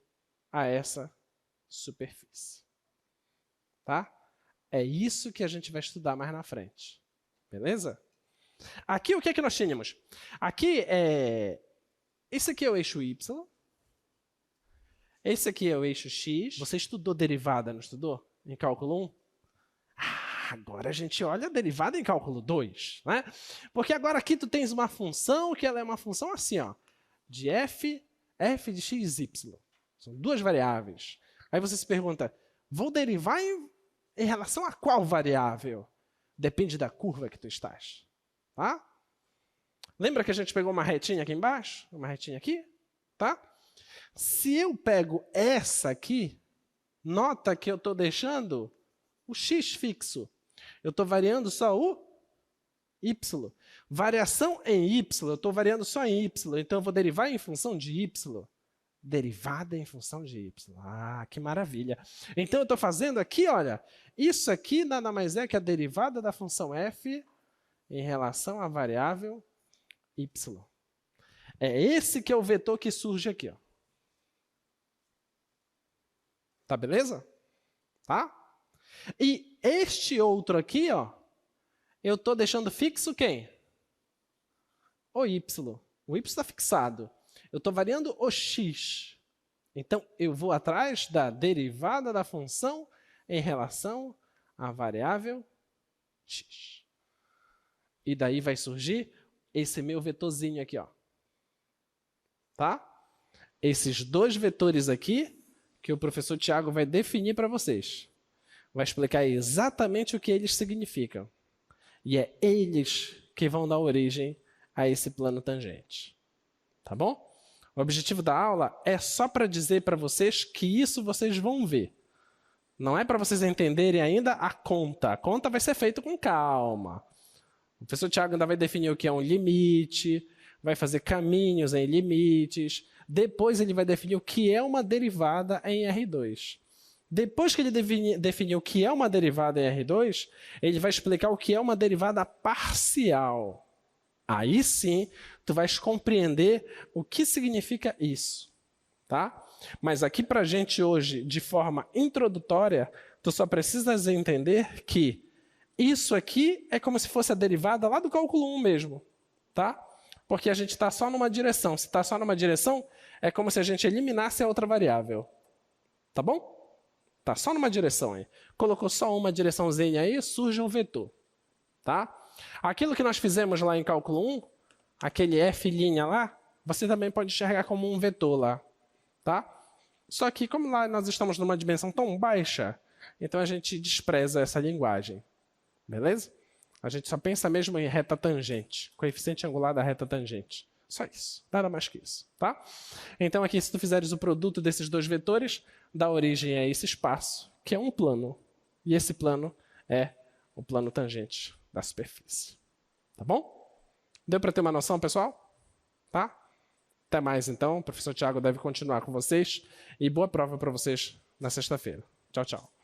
a essa superfície. Tá? É isso que a gente vai estudar mais na frente. Beleza? Aqui o que é que nós tínhamos? Aqui esse aqui é o eixo Y. Esse aqui é o eixo X. Você estudou derivada, não estudou? Em cálculo 1? Agora a gente olha a derivada em cálculo 2. Né? Porque agora aqui tu tens uma função que ela é uma função assim, ó, de f de x, y. São duas variáveis. Aí você se pergunta, vou derivar em relação a qual variável? Depende da curva que tu estás. Tá? Lembra que a gente pegou uma retinha aqui embaixo? Uma retinha aqui? Tá? Se eu pego essa aqui, nota que eu estou deixando o x fixo. Eu estou variando só o y. Variação em y, eu estou variando só em y. Então, eu vou derivar em função de y. Derivada em função de y. Ah, que maravilha. Então, eu estou fazendo aqui, olha, isso aqui nada mais é que a derivada da função f em relação à variável y. É esse que é o vetor que surge aqui. Ó. Tá beleza? Tá? E este outro aqui, ó, eu estou deixando fixo quem? O y. O y está fixado. Eu estou variando o x. Então, eu vou atrás da derivada da função em relação à variável x. E daí vai surgir esse meu vetorzinho aqui. Ó. Tá? Esses dois vetores aqui, que o professor Tiago vai definir para vocês. Vai explicar exatamente o que eles significam. E é eles que vão dar origem a esse plano tangente. Tá bom? O objetivo da aula é só para dizer para vocês que isso vocês vão ver. Não é para vocês entenderem ainda a conta. A conta vai ser feita com calma. O professor Tiago ainda vai definir o que é um limite, vai fazer caminhos em limites. Depois ele vai definir o que é uma derivada em R2. Depois que ele definir o que é uma derivada em R2, ele vai explicar o que é uma derivada parcial. Aí sim, tu vais compreender o que significa isso. Tá? Mas aqui pra gente hoje, de forma introdutória, tu só precisas entender que isso aqui é como se fosse a derivada lá do cálculo 1 mesmo. Tá? Porque a gente está só numa direção. Se está só numa direção, é como se a gente eliminasse a outra variável. Tá bom? Tá só numa direção aí. Colocou só uma direçãozinha aí, surge um vetor. Tá? Aquilo que nós fizemos lá em cálculo 1, aquele f' lá, você também pode enxergar como um vetor lá. Tá? Só que como lá nós estamos numa dimensão tão baixa, então a gente despreza essa linguagem. Beleza? A gente só pensa mesmo em reta tangente, coeficiente angular da reta tangente. Só isso, nada mais que isso. Tá? Então aqui, se tu fizeres o produto desses dois vetores, dá origem a esse espaço, que é um plano. E esse plano é o plano tangente da superfície. Tá bom? Deu para ter uma noção, pessoal? Tá? Até mais, então. O professor Tiago deve continuar com vocês. E boa prova para vocês na sexta-feira. Tchau, tchau.